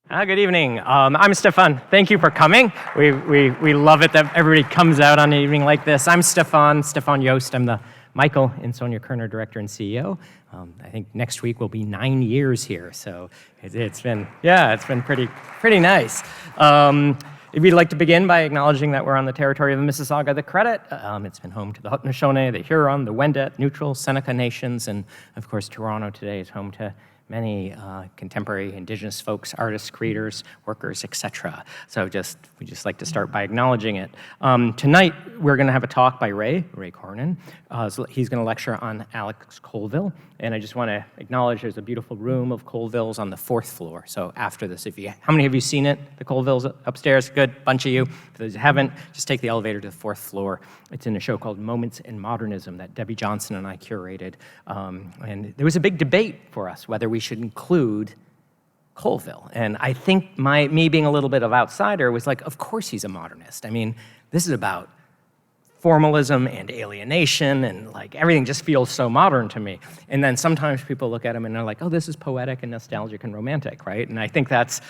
Good evening. I'm Stefan. Thank you for coming. We love it that everybody comes out on an evening like this. I'm Stefan Yost. I'm the Michael and Sonia Kerner Director and CEO. I think next week will be 9 years here, so it's been pretty nice. If you'd like to begin by acknowledging that we're on the territory of the Mississauga, the Credit. It's been home to the Haudenosaunee, the Huron, the Wendat, Neutral, Seneca nations, and of course Toronto today is home to many contemporary Indigenous folks, artists, creators, workers, etc. So we just like to start by acknowledging it. Tonight, we're going to have a talk by Ray Cronin. So he's going to lecture on Alex Colville. And I just want to acknowledge there's a beautiful room of Colvilles on the 4th floor. So after this, how many of you seen it? The Colvilles upstairs? Good, bunch of you. For those who haven't, just take the elevator to the 4th floor. It's in a show called Moments in Modernism that Debbie Johnson and I curated. And there was a big debate for us whether we should include Colville. And I think me being a little bit of outsider was like, of course he's a modernist. I mean, this is about formalism and alienation, and like everything just feels so modern to me. And then sometimes people look at him and they're like, oh, this is poetic and nostalgic and romantic, right? And I think that's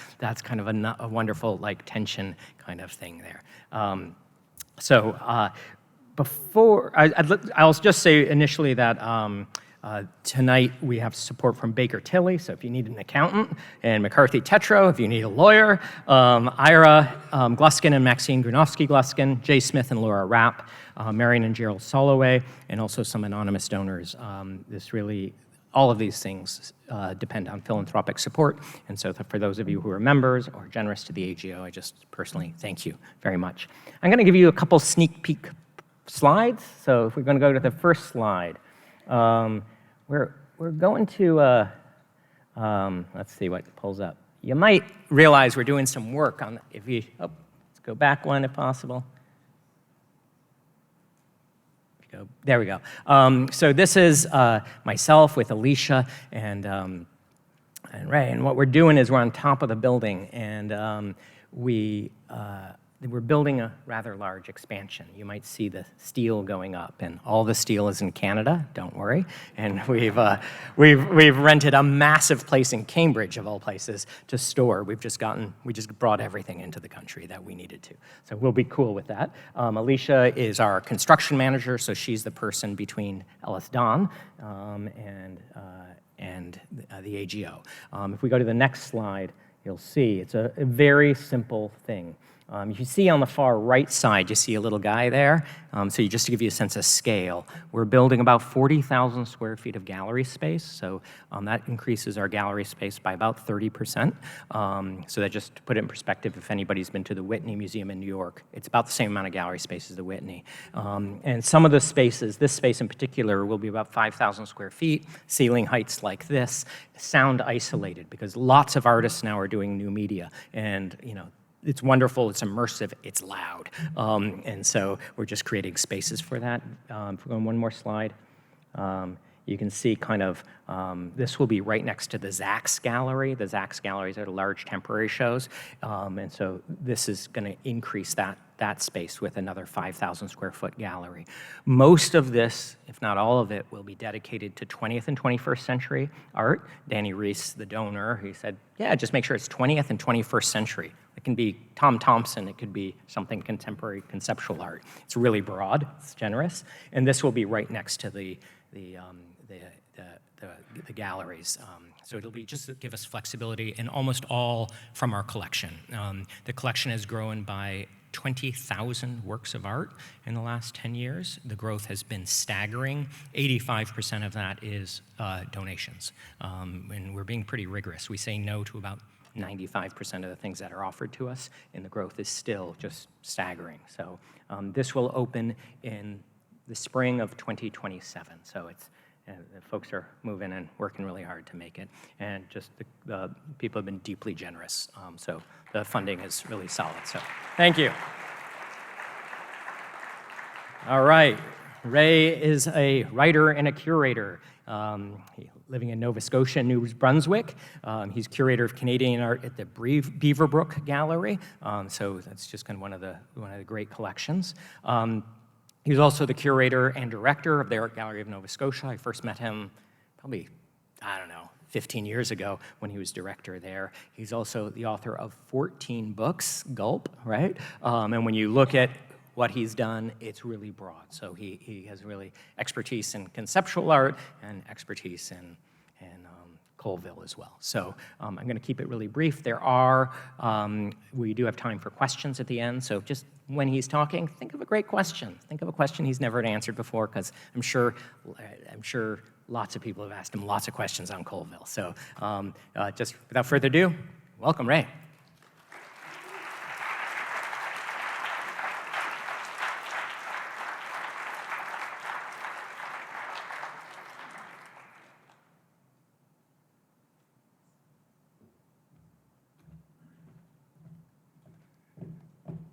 kind of a wonderful like tension kind of thing there. Before, I'll just say initially that tonight we have support from Baker Tilly, so if you need an accountant, and McCarthy Tetro, if you need a lawyer, Ira Gluskin and Maxine Grunovsky-Gluskin, Jay Smith and Laura Rapp, Marion and Gerald Soloway, and also some anonymous donors. All of these things depend on philanthropic support, and so for those of you who are members or generous to the AGO, I just personally thank you very much. I'm going to give you a couple sneak peek slides, so if we're going to go to the first slide, we're going to, let's see what pulls up. You might realize we're doing some work on, let's go back one if possible. There we go. So this is myself with Alicia and Ray, and what we're doing is we're on top of the building, and we're building a rather large expansion. You might see the steel going up, and all the steel is in Canada, don't worry. And we've rented a massive place in Cambridge, of all places, to store. We just brought everything into the country that we needed to. So we'll be cool with that. Alicia is our construction manager, so she's the person between Ellis Don and the AGO. If we go to the next slide, you'll see it's a very simple thing. You see on the far right side, you see a little guy there. So just to give you a sense of scale, we're building about 40,000 square feet of gallery space. So that increases our gallery space by about 30%. So that just to put it in perspective, if anybody's been to the Whitney Museum in New York, it's about the same amount of gallery space as the Whitney. And some of the spaces, this space in particular, will be about 5,000 square feet, ceiling heights like this, sound isolated, because lots of artists now are doing new media. And, it's wonderful, it's immersive, it's loud. And so we're just creating spaces for that. If we're going one more slide, you can see kind of, this will be right next to the Zach's Gallery. The Zach's Galleries are large temporary shows. And so this is gonna increase that space with another 5,000 square foot gallery. Most of this, if not all of it, will be dedicated to 20th and 21st century art. Danny Reese, the donor, he said, yeah, just make sure it's 20th and 21st century. It can be Tom Thompson, it could be something contemporary conceptual art. It's really broad, it's generous, and this will be right next to the galleries. So it'll be just to give us flexibility, and almost all from our collection. The collection has grown by 20,000 works of art in the last 10 years. The growth has been staggering. 85% of that is donations. And we're being pretty rigorous. We say no to about 95% of the things that are offered to us, and the growth is still just staggering. So this will open in the spring of 2027. So the folks are moving and working really hard to make it. And just the people have been deeply generous. So the funding is really solid. So thank you. All right. Ray is a writer and a curator. Living in Nova Scotia, New Brunswick. He's curator of Canadian art at the Beaverbrook Gallery. So that's just kind of one of the great collections. He's also the curator and director of the Art Gallery of Nova Scotia. I first met him probably, 15 15 years ago when he was director there. He's also the author of 14 books, gulp, right? And when you look at what he's done, it's really broad. So he has really expertise in conceptual art and expertise in Colville as well. So I'm going to keep it really brief. We do have time for questions at the end, so just when he's talking, think of a great question. Think of a question he's never answered before, because I'm sure lots of people have asked him lots of questions on Colville. So just without further ado, welcome, Ray.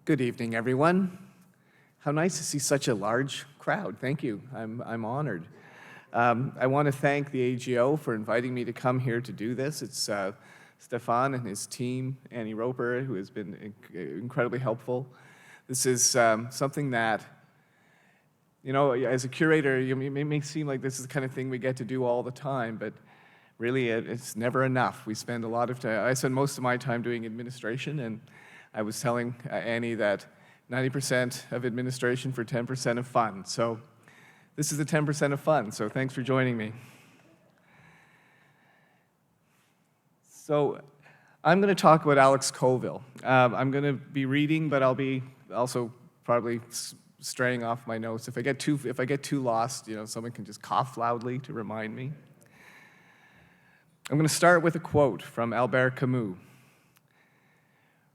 Good evening, everyone. How nice to see such a large crowd. Thank you. I'm honored. I want to thank the AGO for inviting me to come here to do this. It's Stefan and his team, Annie Roper, who has been incredibly helpful. This is something that, you know, as a curator, it may seem like this is the kind of thing we get to do all the time, but really it's never enough. We spend a lot of time. I spend most of my time doing administration, and I was telling Annie that 90% of administration for 10% of fun. So this is the 10% of fun, so thanks for joining me. So I'm going to talk about Alex Colville. I'm going to be reading, but I'll be also probably straying off my notes. If I get too lost, you know, someone can just cough loudly to remind me. I'm going to start with a quote from Albert Camus.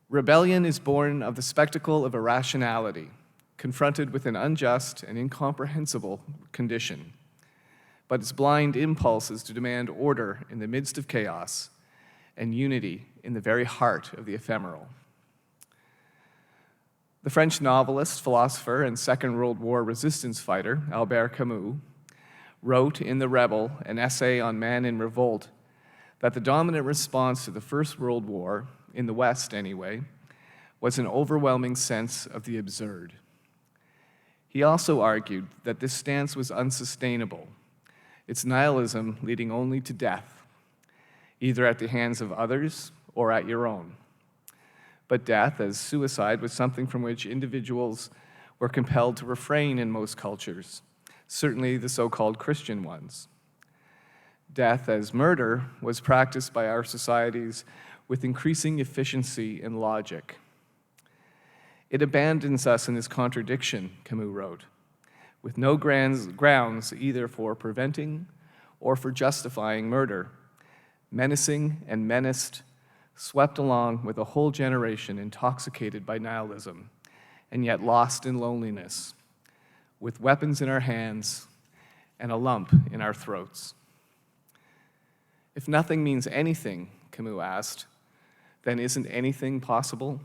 Rebellion is born of the spectacle of irrationality, confronted with an unjust and incomprehensible condition, but its blind impulses to demand order in the midst of chaos and unity in the very heart of the ephemeral. The French novelist, philosopher, and Second World War resistance fighter, Albert Camus, wrote in The Rebel, an essay on man in revolt, that the dominant response to the First World War, in the West anyway, was an overwhelming sense of the absurd. He also argued that this stance was unsustainable, its nihilism leading only to death, either at the hands of others or at your own. But death, as suicide, was something from which individuals were compelled to refrain in most cultures, certainly the so-called Christian ones. Death as murder was practiced by our societies with increasing efficiency and logic. It abandons us in this contradiction, Camus wrote, with no grounds either for preventing or for justifying murder, menacing and menaced, swept along with a whole generation intoxicated by nihilism and yet lost in loneliness, with weapons in our hands and a lump in our throats. If nothing means anything, Camus asked, then isn't anything possible?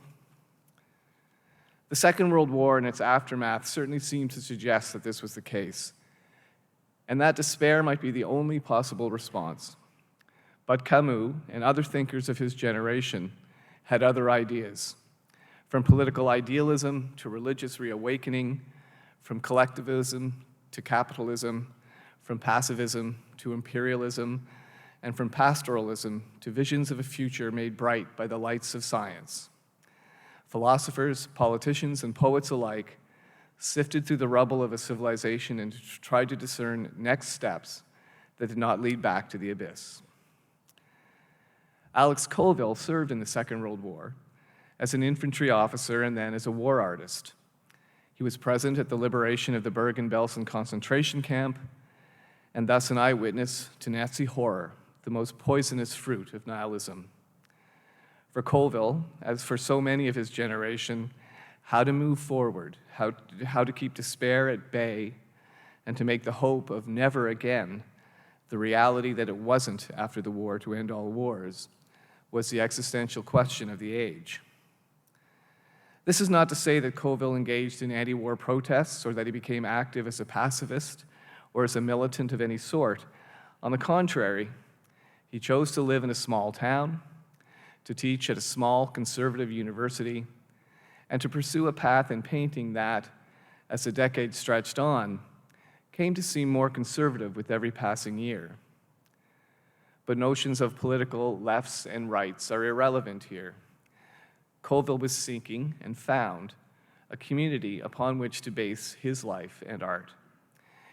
The Second World War and its aftermath certainly seem to suggest that this was the case, and that despair might be the only possible response. But Camus and other thinkers of his generation had other ideas, from political idealism to religious reawakening, from collectivism to capitalism, from pacifism to imperialism, and from pastoralism to visions of a future made bright by the lights of science. Philosophers, politicians, and poets alike sifted through the rubble of a civilization and tried to discern next steps that did not lead back to the abyss. Alex Colville served in the Second World War as an infantry officer and then as a war artist. He was present at the liberation of the Bergen-Belsen concentration camp and thus an eyewitness to Nazi horror, the most poisonous fruit of nihilism. For Colville, as for so many of his generation, how to move forward, how to keep despair at bay, and to make the hope of never again the reality that it wasn't after the war to end all wars, was the existential question of the age. This is not to say that Colville engaged in anti-war protests or that he became active as a pacifist or as a militant of any sort. On the contrary, he chose to live in a small town, to teach at a small conservative university, and to pursue a path in painting that, as the decades stretched on, came to seem more conservative with every passing year. But notions of political lefts and rights are irrelevant here. Colville was seeking and found a community upon which to base his life and art.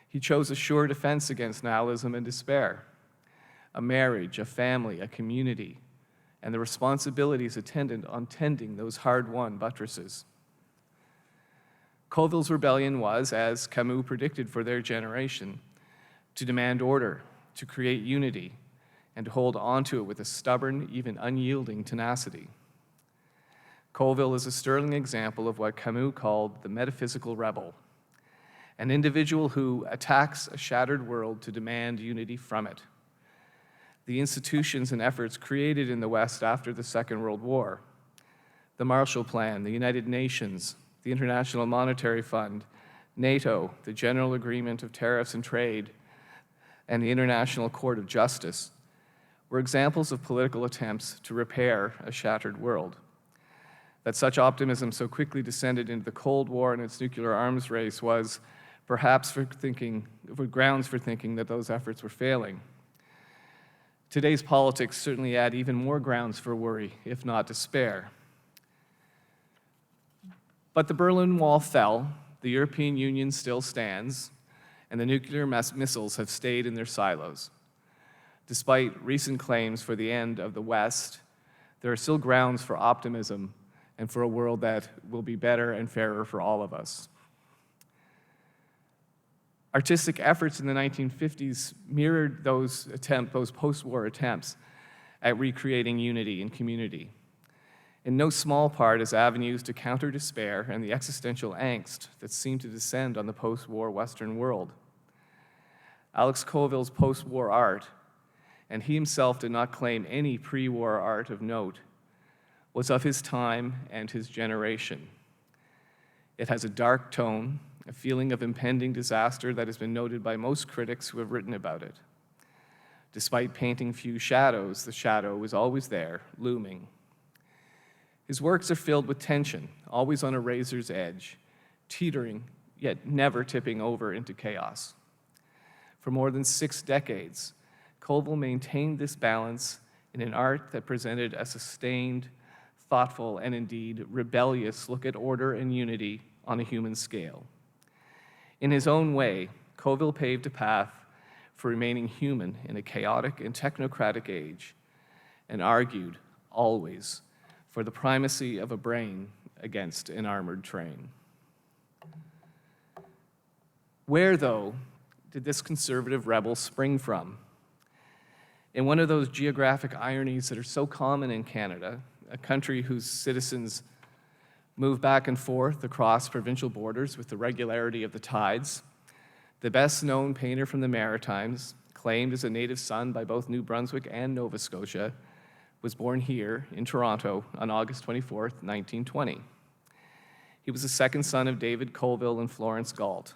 He chose a sure defense against nihilism and despair, a marriage, a family, a community, and the responsibilities attendant on tending those hard-won buttresses. Colville's rebellion was, as Camus predicted for their generation, to demand order, to create unity, and to hold onto it with a stubborn, even unyielding tenacity. Colville is a sterling example of what Camus called the metaphysical rebel, an individual who attacks a shattered world to demand unity from it. The institutions and efforts created in the West after the Second World War, the Marshall Plan, the United Nations, the International Monetary Fund, NATO, the General Agreement of Tariffs and Trade, and the International Court of Justice, were examples of political attempts to repair a shattered world. That such optimism so quickly descended into the Cold War and its nuclear arms race was perhaps grounds for thinking that those efforts were failing. Today's politics certainly add even more grounds for worry, if not despair. But the Berlin Wall fell, the European Union still stands, and the nuclear missiles have stayed in their silos. Despite recent claims for the end of the West, there are still grounds for optimism and for a world that will be better and fairer for all of us. Artistic efforts in the 1950s mirrored those post-war attempts at recreating unity and community, in no small part as avenues to counter despair and the existential angst that seemed to descend on the post-war Western world. Alex Colville's post-war art, and he himself did not claim any pre-war art of note, was of his time and his generation. It has a dark tone, a feeling of impending disaster that has been noted by most critics who have written about it. Despite painting few shadows, the shadow was always there, looming. His works are filled with tension, always on a razor's edge, teetering, yet never tipping over into chaos. For more than 6 decades, Colville maintained this balance in an art that presented a sustained, thoughtful, and indeed rebellious look at order and unity on a human scale. In his own way, Colville paved a path for remaining human in a chaotic and technocratic age, and argued, always, for the primacy of a brain against an armored train. Where, though, did this conservative rebel spring from? In one of those geographic ironies that are so common in Canada, a country whose citizens move back and forth across provincial borders with the regularity of the tides, the best-known painter from the Maritimes, claimed as a native son by both New Brunswick and Nova Scotia, was born here in Toronto on August 24th, 1920. He was the second son of David Colville and Florence Galt.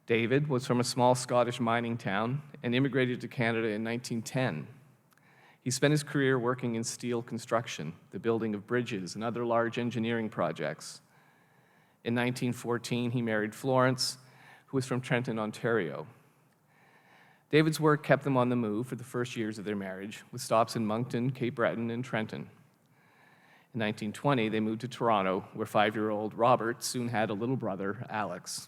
David was from a small Scottish mining town and immigrated to Canada in 1910. He spent his career working in steel construction, the building of bridges and other large engineering projects. In 1914, he married Florence, who was from Trenton, Ontario. David's work kept them on the move for the first years of their marriage, with stops in Moncton, Cape Breton, and Trenton. In 1920, they moved to Toronto, where 5-year-old Robert soon had a little brother, Alex.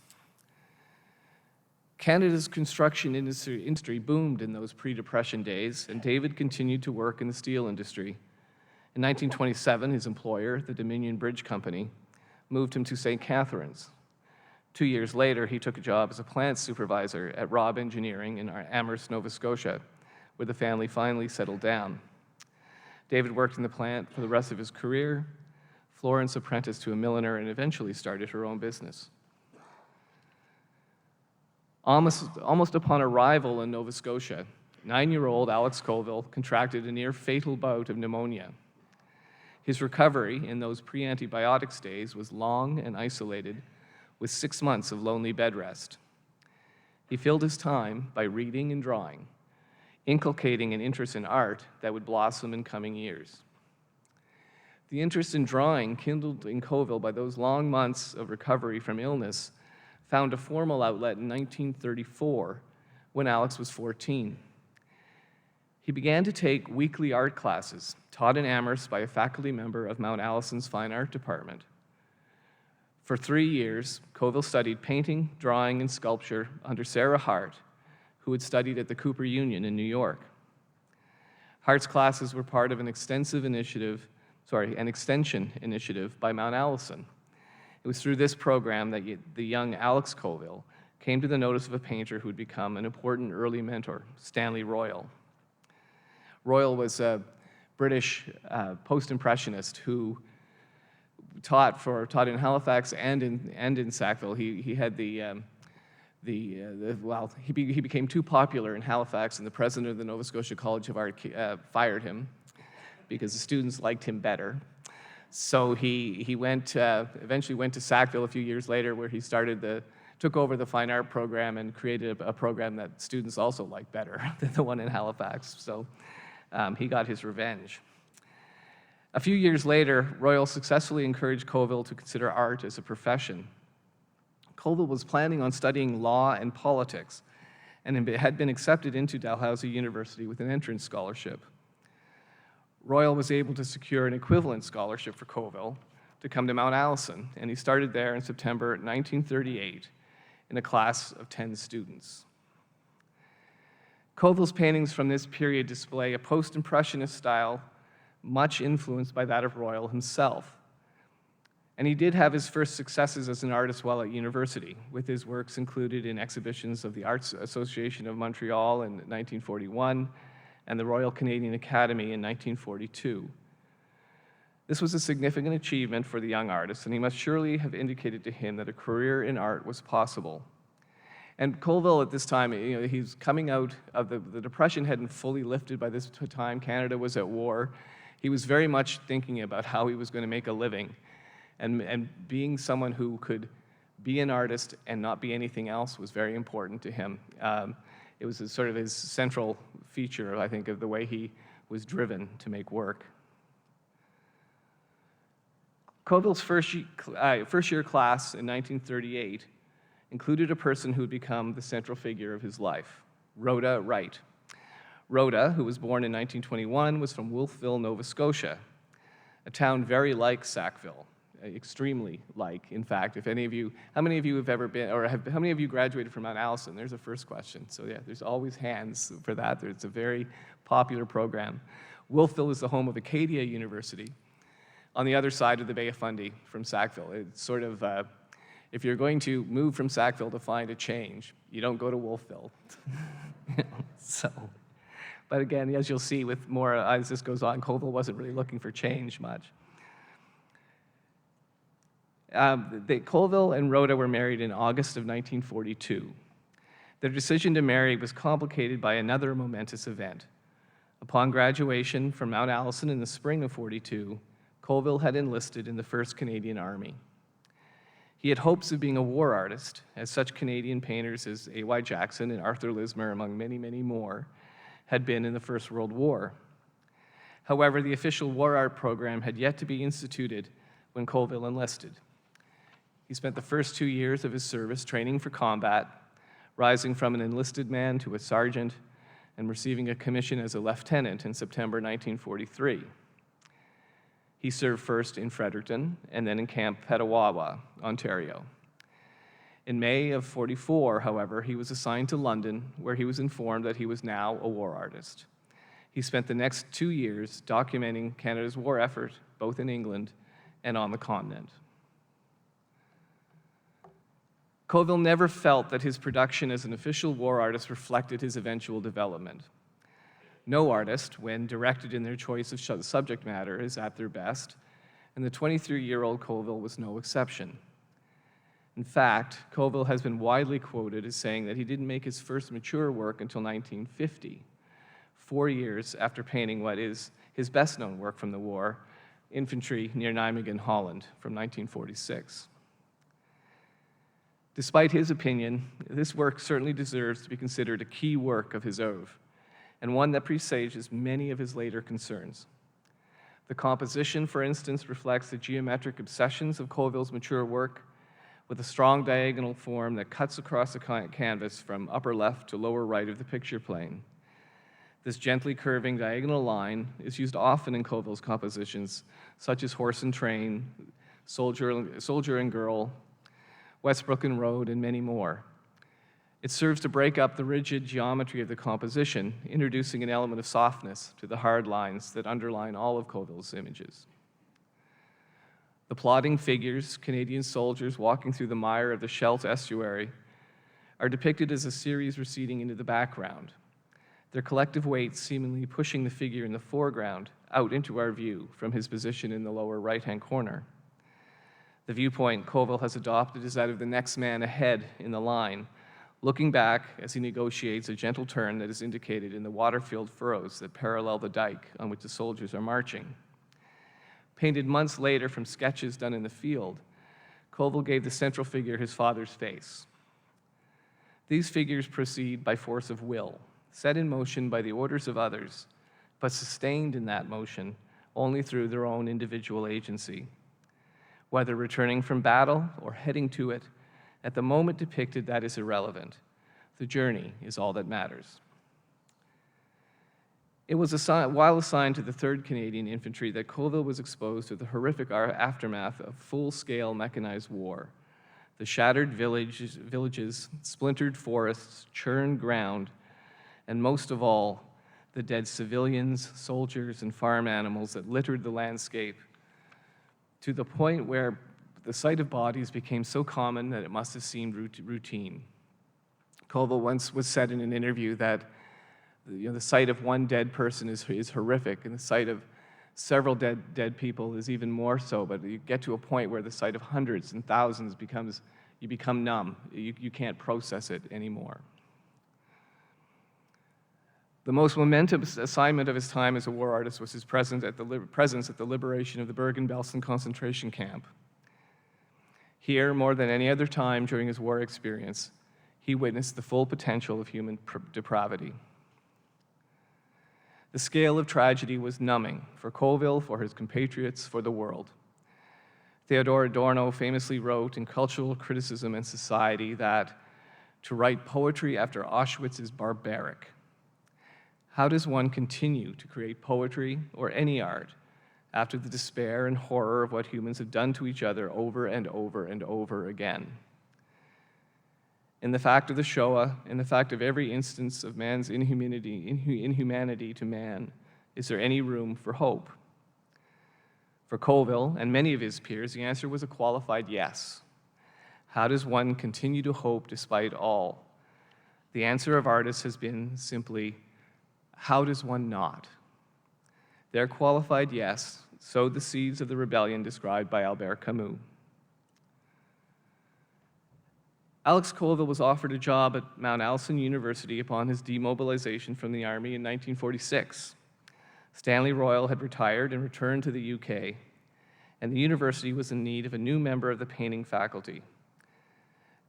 Canada's construction industry boomed in those pre-Depression days, and David continued to work in the steel industry. In 1927, his employer, the Dominion Bridge Company, moved him to St. Catharines. 2 years later, he took a job as a plant supervisor at Robb Engineering in Amherst, Nova Scotia, where the family finally settled down. David worked in the plant for the rest of his career. Florence apprenticed to a milliner and eventually started her own business. Almost upon arrival in Nova Scotia, 9-year-old Alex Colville contracted a near-fatal bout of pneumonia. His recovery in those pre-antibiotics days was long and isolated, with 6 months of lonely bed rest. He filled his time by reading and drawing, inculcating an interest in art that would blossom in coming years. The interest in drawing, kindled in Colville by those long months of recovery from illness, found a formal outlet in 1934 when Alex was 14. He began to take weekly art classes, taught in Amherst by a faculty member of Mount Allison's Fine Art Department. For 3 years, Colville studied painting, drawing, and sculpture under Sarah Hart, who had studied at the Cooper Union in New York. Hart's classes were part of an extension initiative by Mount Allison. It was through this program that the young Alex Colville came to the notice of a painter who would become an important early mentor, Stanley Royal. Royal was a British post-impressionist who taught in Halifax and in Sackville. He became too popular in Halifax, and the president of the Nova Scotia College of Art fired him because the students liked him better. So he eventually went to Sackville a few years later, where he took over the fine art program and created a program that students also liked better than the one in Halifax. So he got his revenge. A few years later, Royal successfully encouraged Colville to consider art as a profession. Colville was planning on studying law and politics and had been accepted into Dalhousie University with an entrance scholarship. Royal was able to secure an equivalent scholarship for Colville to come to Mount Allison, and he started there in September 1938 in a class of 10 students. Colville's paintings from this period display a post-impressionist style much influenced by that of Royal himself. And he did have his first successes as an artist while at university, with his works included in exhibitions of the Arts Association of Montreal in 1941 and the Royal Canadian Academy in 1942. This was a significant achievement for the young artist, and he must surely have indicated to him that a career in art was possible. And Colville at this time, he's coming out of the Depression hadn't fully lifted by this time. Canada was at war. He was very much thinking about how he was going to make a living. And being someone who could be an artist and not be anything else was very important to him. It was sort of his central feature, I think, of the way he was driven to make work. Colville's first year class in 1938 included a person who would become the central figure of his life, Rhoda Wright. Rhoda, who was born in 1921, was from Wolfville, Nova Scotia, a town very like Sackville, extremely like. In fact, how many of you have ever been, or how many of you graduated from Mount Allison? There's a first question. So yeah, there's always hands for that. It's a very popular program. Wolfville is the home of Acadia University, on the other side of the Bay of Fundy from Sackville. It's sort of, if you're going to move from Sackville to find a change, you don't go to Wolfville. But again, as you'll see with more, as this goes on, Colville wasn't really looking for change much. Colville and Rhoda were married in August of 1942. Their decision to marry was complicated by another momentous event. Upon graduation from Mount Allison in the spring of '42, Colville had enlisted in the 1st Canadian Army. He had hopes of being a war artist, as such Canadian painters as A.Y. Jackson and Arthur Lismer, among many, many more, had been in the First World War. However, the official war art program had yet to be instituted when Colville enlisted. He spent the first 2 years of his service training for combat, rising from an enlisted man to a sergeant and receiving a commission as a lieutenant in September 1943. He served first in Fredericton and then in Camp Petawawa, Ontario. In May of '44, however, he was assigned to London, where he was informed that he was now a war artist. He spent the next 2 years documenting Canada's war effort, both in England and on the continent. Colville never felt that his production as an official war artist reflected his eventual development. No artist, when directed in their choice of subject matter, is at their best, and the 23-year-old Colville was no exception. In fact, Colville has been widely quoted as saying that he didn't make his first mature work until 1950, 4 years after painting what is his best-known work from the war, Infantry near Nijmegen, Holland, from 1946. Despite his opinion, this work certainly deserves to be considered a key work of his oeuvre, and one that presages many of his later concerns. The composition, for instance, reflects the geometric obsessions of Colville's mature work, with a strong diagonal form that cuts across the canvas from upper left to lower right of the picture plane. This gently curving diagonal line is used often in Colville's compositions, such as Horse and Train, Soldier and Girl, Westbrook and Road, and many more. It serves to break up the rigid geometry of the composition, introducing an element of softness to the hard lines that underline all of Colville's images. The plodding figures, Canadian soldiers walking through the mire of the Scheldt estuary, are depicted as a series receding into the background, their collective weight seemingly pushing the figure in the foreground out into our view from his position in the lower right-hand corner. The viewpoint Colville has adopted is that of the next man ahead in the line, looking back as he negotiates a gentle turn that is indicated in the water-filled furrows that parallel the dike on which the soldiers are marching. Painted months later from sketches done in the field, Colville gave the central figure his father's face. These figures proceed by force of will, set in motion by the orders of others, but sustained in that motion only through their own individual agency. Whether returning from battle or heading to it, at the moment depicted, that is irrelevant. The journey is all that matters. It was while assigned to the 3rd Canadian Infantry that Colville was exposed to the horrific aftermath of full-scale mechanized war. The shattered villages, splintered forests, churned ground, and most of all, the dead civilians, soldiers, and farm animals that littered the landscape, to the point where the sight of bodies became so common that it must have seemed routine. Colville once was said in an interview that the sight of one dead person is horrific, and the sight of several dead people is even more so, but you get to a point where the sight of hundreds and thousands you become numb. You can't process it anymore. The most momentous assignment of his time as a war artist was his presence at the liberation of the Bergen-Belsen concentration camp. Here, more than any other time during his war experience, he witnessed the full potential of human depravity. The scale of tragedy was numbing for Colville, for his compatriots, for the world. Theodor Adorno famously wrote in Cultural Criticism and Society that to write poetry after Auschwitz is barbaric. How does one continue to create poetry or any art after the despair and horror of what humans have done to each other over and over and over again? In the fact of the Shoah, in the fact of every instance of man's inhumanity to man, is there any room for hope? For Colville and many of his peers, the answer was a qualified yes. How does one continue to hope despite all? The answer of artists has been simply, how does one not? Their qualified yes sowed the seeds of the rebellion described by Albert Camus. Alex Colville was offered a job at Mount Allison University upon his demobilization from the Army in 1946. Stanley Royal had retired and returned to the UK, and the university was in need of a new member of the painting faculty.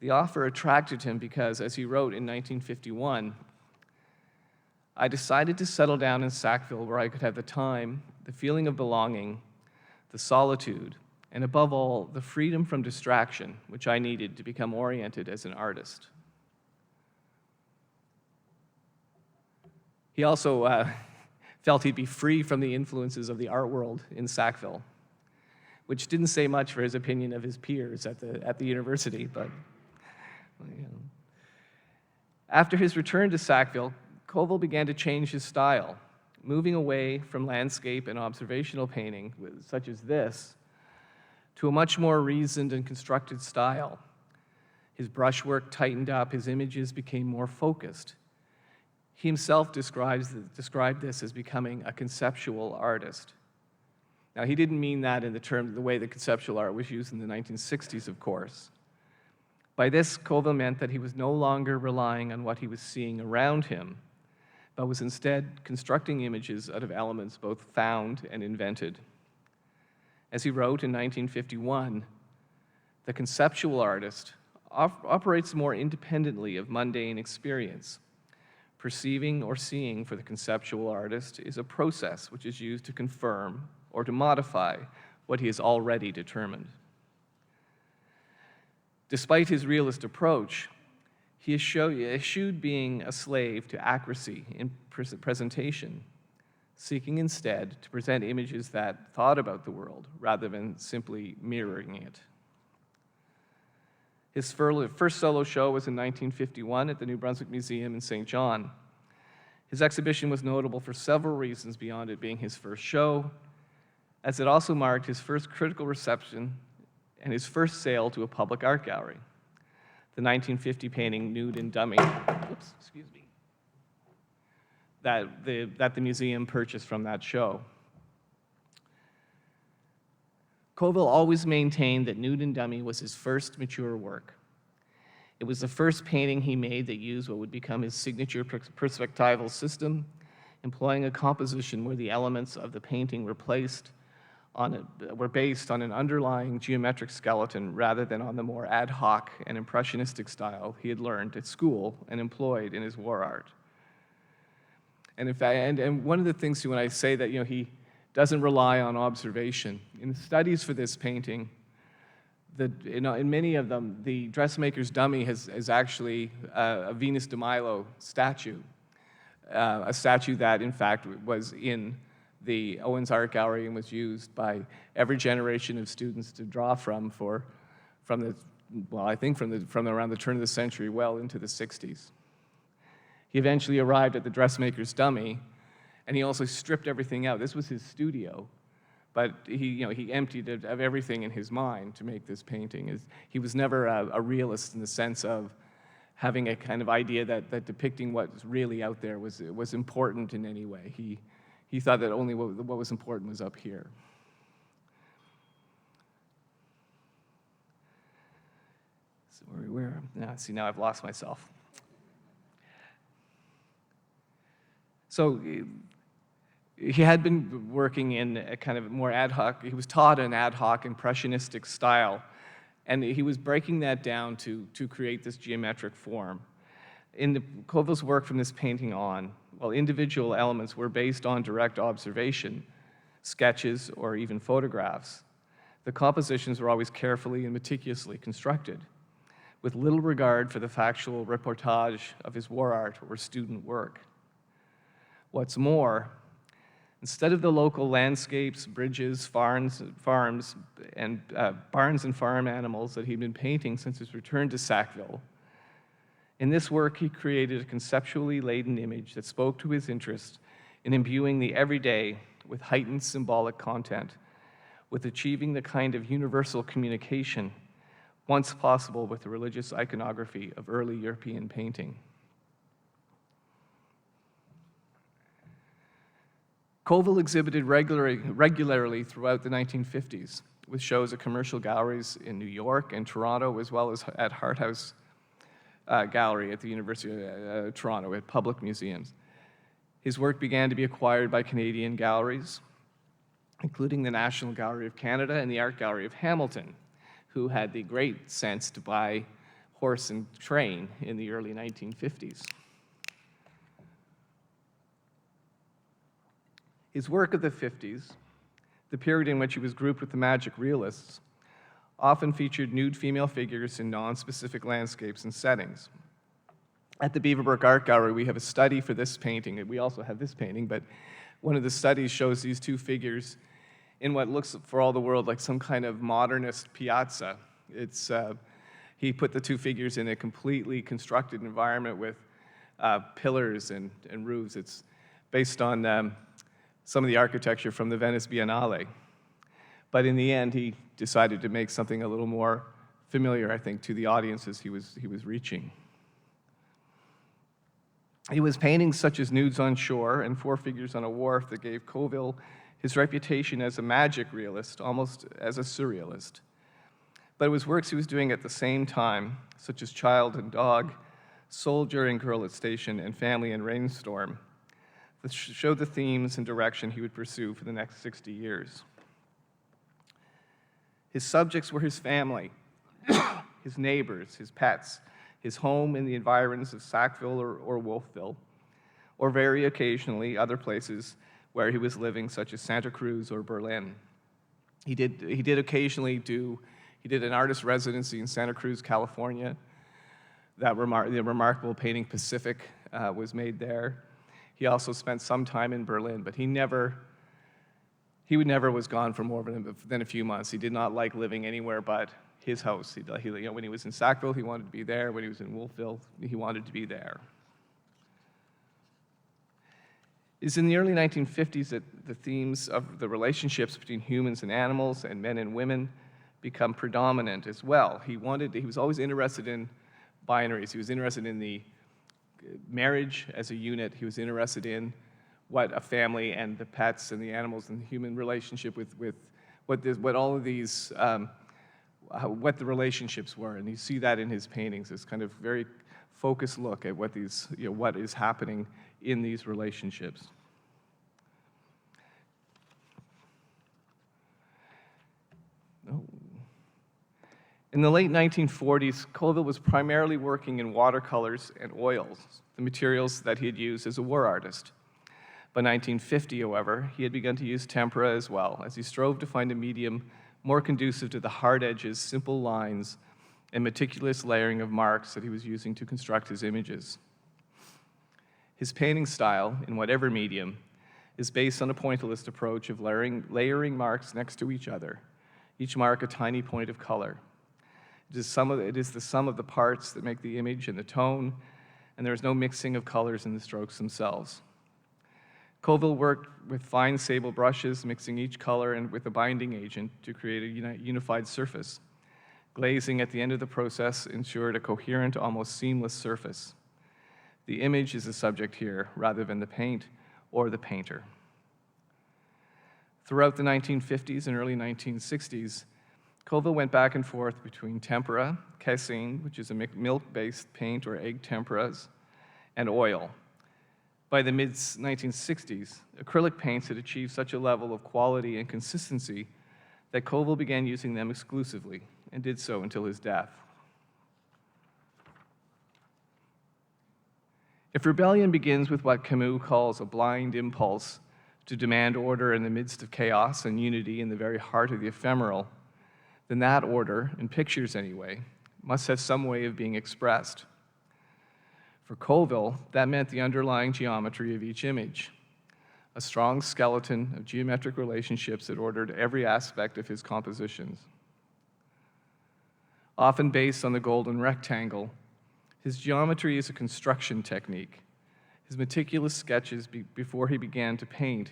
The offer attracted him because, as he wrote in 1951, I decided to settle down in Sackville where I could have the time, the feeling of belonging, the solitude, and above all, the freedom from distraction, which I needed to become oriented as an artist. He also felt he'd be free from the influences of the art world in Sackville, which didn't say much for his opinion of his peers at the university, but After his return to Sackville, Colville began to change his style, moving away from landscape and observational painting, such as this, to a much more reasoned and constructed style. His brushwork tightened up, his images became more focused. He himself described this as becoming a conceptual artist. Now, he didn't mean that in the way that conceptual art was used in the 1960s, of course. By this, Colville meant that he was no longer relying on what he was seeing around him, but was instead constructing images out of elements both found and invented. As he wrote in 1951, the conceptual artist operates more independently of mundane experience. Perceiving or seeing for the conceptual artist is a process which is used to confirm or to modify what he has already determined. Despite his realist approach, He eschewed being a slave to accuracy in presentation, seeking instead to present images that thought about the world rather than simply mirroring it. His first solo show was in 1951 at the New Brunswick Museum in St. John. His exhibition was notable for several reasons beyond it being his first show, as it also marked his first critical reception and his first sale to a public art gallery. The 1950 painting Nude and Dummy, that the museum purchased from that show. Colville always maintained that Nude and Dummy was his first mature work. It was the first painting he made that used what would become his signature perspectival system, employing a composition where the elements of the painting were based on an underlying geometric skeleton rather than on the more ad hoc and impressionistic style he had learned at school and employed in his war art. And in fact, and one of the things when I say that he doesn't rely on observation, in the studies for this painting, in many of them, the dressmaker's dummy is actually a Venus de Milo statue, a statue that in fact was in the Owens Art Gallery and was used by every generation of students to draw from around the turn of the century well into the 60s. He eventually arrived at the dressmaker's dummy, and he also stripped everything out. This was his studio, but he emptied it of everything in his mind to make this painting. He was never a realist in the sense of having a kind of idea that depicting what's really out there was important in any way. He thought that only what was important was up here. So now I've lost myself. So he had been working in a kind of more ad hoc, he was taught an ad hoc impressionistic style, and he was breaking that down to create this geometric form. In Colville's work from this painting on, while individual elements were based on direct observation, sketches, or even photographs, the compositions were always carefully and meticulously constructed, with little regard for the factual reportage of his war art or student work. What's more, instead of the local landscapes, bridges, farms, and barns and farm animals that he'd been painting since his return to Sackville, in this work he created a conceptually laden image that spoke to his interest in imbuing the everyday with heightened symbolic content, with achieving the kind of universal communication once possible with the religious iconography of early European painting. Colville exhibited regularly throughout the 1950s, with shows at commercial galleries in New York and Toronto, as well as at Hart House Gallery at the University of Toronto, at public museums. His work began to be acquired by Canadian galleries, including the National Gallery of Canada and the Art Gallery of Hamilton, who had the great sense to buy horse and train in the early 1950s. His work of the 50s, the period in which he was grouped with the magic realists, often featured nude female figures in non-specific landscapes and settings. At the Beaverbrook Art Gallery, we have a study for this painting. We also have this painting, but one of the studies shows these two figures in what looks for all the world like some kind of modernist piazza. He put the two figures in a completely constructed environment with pillars and roofs. It's based on some of the architecture from the Venice Biennale. But in the end, he decided to make something a little more familiar, I think, to the audiences he was reaching. He was painting such as Nudes on Shore and Four Figures on a Wharf that gave Colville his reputation as a magic realist, almost as a surrealist. But it was works he was doing at the same time, such as Child and Dog, Soldier and Girl at Station, and Family and Rainstorm, that showed the themes and direction he would pursue for the next 60 years. His subjects were his family, his neighbors, his pets, his home in the environs of Sackville or Wolfville, or very occasionally other places where he was living, such as Santa Cruz or Berlin. He did occasionally he did an artist residency in Santa Cruz, California, The remarkable painting Pacific was made there. He also spent some time in Berlin, but he never was gone for more than a few months. He did not like living anywhere but his house. When he was in Sackville, he wanted to be there. When he was in Wolfville, he wanted to be there. It's in the early 1950s that the themes of the relationships between humans and animals and men and women become predominant as well. He was always interested in binaries. He was interested in the marriage as a unit. He was interested in what a family and the pets and the animals and the human relationship with what all of these, what the relationships were. And you see that in his paintings, this kind of very focused look at what is happening in these relationships. In the late 1940s, Colville was primarily working in watercolors and oils, the materials that he had used as a war artist. By 1950, however, he had begun to use tempera as well, as he strove to find a medium more conducive to the hard edges, simple lines, and meticulous layering of marks that he was using to construct his images. His painting style, in whatever medium, is based on a pointillist approach of layering marks next to each other, each mark a tiny point of color. It is the sum of the parts that make the image and the tone, and there is no mixing of colors in the strokes themselves. Colville worked with fine sable brushes, mixing each color and with a binding agent to create a unified surface. Glazing at the end of the process ensured a coherent, almost seamless surface. The image is the subject here, rather than the paint or the painter. Throughout the 1950s and early 1960s, Colville went back and forth between tempera, casein, which is a milk-based paint or egg temperas, and oil. By the mid-1960s, acrylic paints had achieved such a level of quality and consistency that Colville began using them exclusively, and did so until his death. If rebellion begins with what Camus calls a blind impulse to demand order in the midst of chaos and unity in the very heart of the ephemeral, then that order, in pictures anyway, must have some way of being expressed. For Colville, that meant the underlying geometry of each image, a strong skeleton of geometric relationships that ordered every aspect of his compositions. Often based on the golden rectangle, his geometry is a construction technique. His meticulous sketches before he began to paint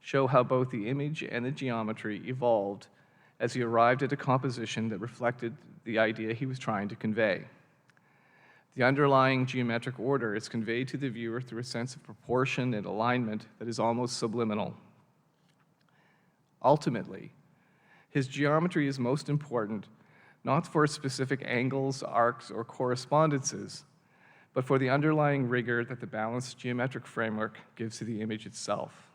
show how both the image and the geometry evolved as he arrived at a composition that reflected the idea he was trying to convey. The underlying geometric order is conveyed to the viewer through a sense of proportion and alignment that is almost subliminal. Ultimately, his geometry is most important not for specific angles, arcs, or correspondences, but for the underlying rigor that the balanced geometric framework gives to the image itself.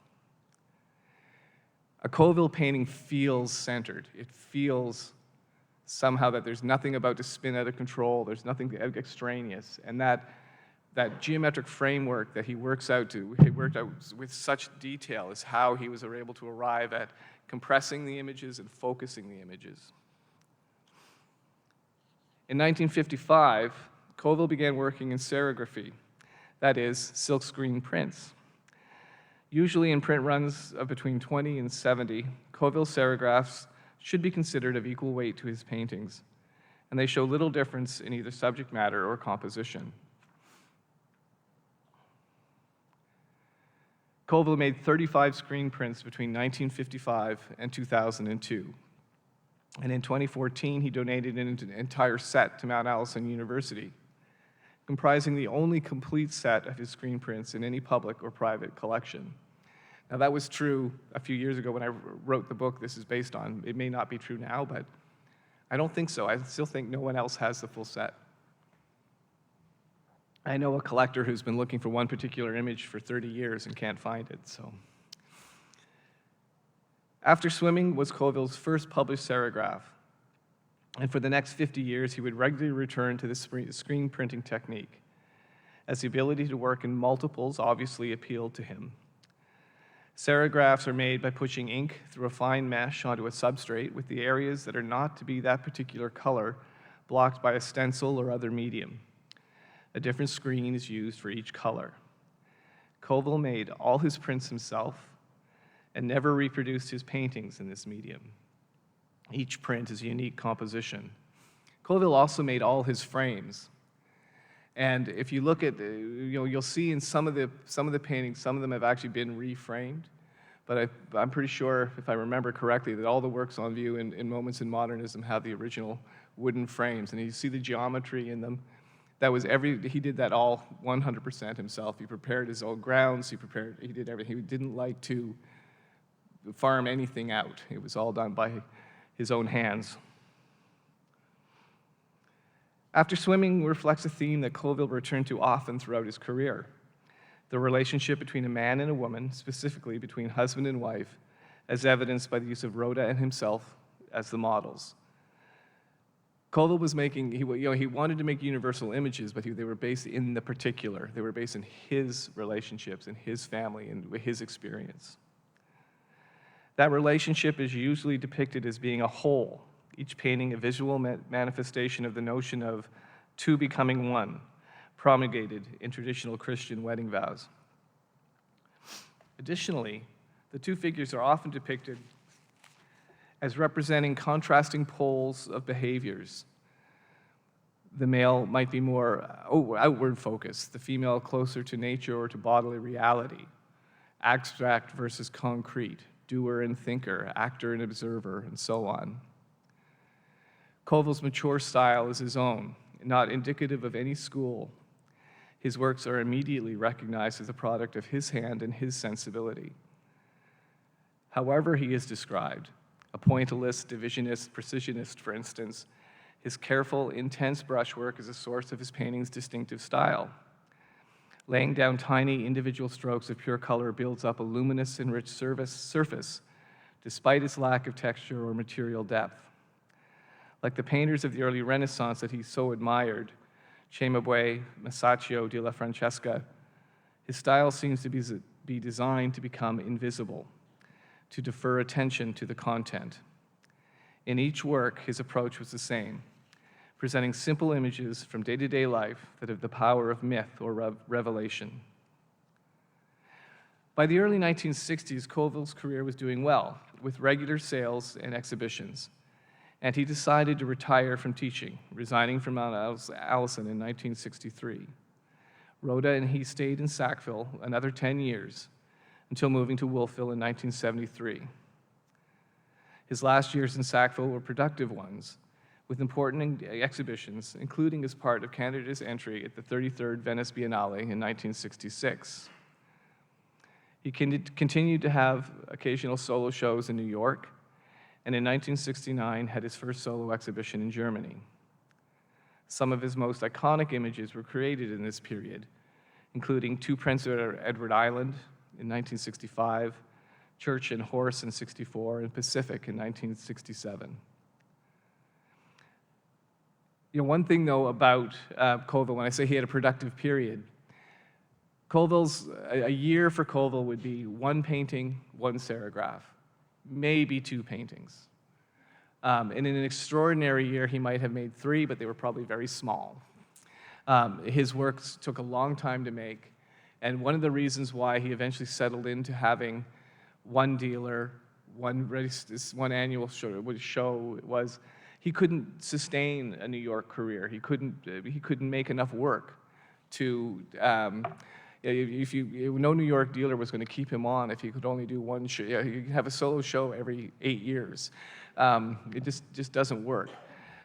A Colville painting feels centered. It feels somehow that there's nothing about to spin out of control, there's nothing extraneous, and that geometric framework that he worked out with such detail is how he was able to arrive at compressing the images and focusing the images. In 1955, Colville began working in serigraphy, that is, silkscreen prints. Usually in print runs of between 20 and 70, Colville's serigraphs should be considered of equal weight to his paintings, and they show little difference in either subject matter or composition. Colville made 35 screen prints between 1955 and 2002. And in 2014, he donated an entire set to Mount Allison University, comprising the only complete set of his screen prints in any public or private collection. Now, that was true a few years ago when I wrote the book this is based on. It may not be true now, but I don't think so. I still think no one else has the full set. I know a collector who's been looking for one particular image for 30 years and can't find it, so. After Swimming was Colville's first published serigraph, and for the next 50 years, he would regularly return to the screen printing technique, as the ability to work in multiples obviously appealed to him. Serigraphs are made by pushing ink through a fine mesh onto a substrate with the areas that are not to be that particular color blocked by a stencil or other medium. A different screen is used for each color. Colville made all his prints himself and never reproduced his paintings in this medium. Each print is a unique composition. Colville also made all his frames. And if you look at, you'll see in some of the paintings, some of them have actually been reframed. But I'm pretty sure, if I remember correctly, that all the works on view in Moments in Modernism have the original wooden frames. And you see the geometry in them. He did that all 100% himself. He prepared his own grounds, he did everything. He didn't like to farm anything out. It was all done by his own hands. After Swimming reflects a theme that Colville returned to often throughout his career: the relationship between a man and a woman, specifically between husband and wife, as evidenced by the use of Rhoda and himself as the models. Colville was he wanted to make universal images, but they were based in the particular. They were based in his relationships, in his family, and his experience. That relationship is usually depicted as being a whole, each painting a visual manifestation of the notion of two becoming one, promulgated in traditional Christian wedding vows. Additionally, the two figures are often depicted as representing contrasting poles of behaviors. The male might be more outward focused, the female closer to nature or to bodily reality, abstract versus concrete, doer and thinker, actor and observer, and so on. Colville's mature style is his own, not indicative of any school. His works are immediately recognized as a product of his hand and his sensibility. However he is described, a pointillist, divisionist, precisionist, for instance, his careful, intense brushwork is a source of his painting's distinctive style. Laying down tiny individual strokes of pure color builds up a luminous and rich surface, despite its lack of texture or material depth. Like the painters of the early Renaissance that he so admired, Cimabue, Masaccio de la Francesca, his style seems to be designed to become invisible, to defer attention to the content. In each work, his approach was the same, presenting simple images from day-to-day life that have the power of myth or revelation. By the early 1960s, Colville's career was doing well, with regular sales and exhibitions, and he decided to retire from teaching, resigning from Mount Allison in 1963. Rhoda and he stayed in Sackville another 10 years, until moving to Wolfville in 1973. His last years in Sackville were productive ones, with important exhibitions, including as part of Canada's entry at the 33rd Venice Biennale in 1966. He continued to have occasional solo shows in New York, and in 1969 had his first solo exhibition in Germany. Some of his most iconic images were created in this period, including Two Prince Edward Island in 1965, Church and Horse in 64, and Pacific in 1967. One thing, though, about Colville, when I say he had a productive period, a year for Colville would be one painting, one serigraph, maybe two paintings. And in an extraordinary year, he might have made 3, but they were probably very small. His works took a long time to make, and one of the reasons why he eventually settled into having one dealer, one annual show was he couldn't sustain a New York career. He couldn't make enough work to. No New York dealer was going to keep him on if he could only do one show. He could have a solo show every 8 years. It just doesn't work.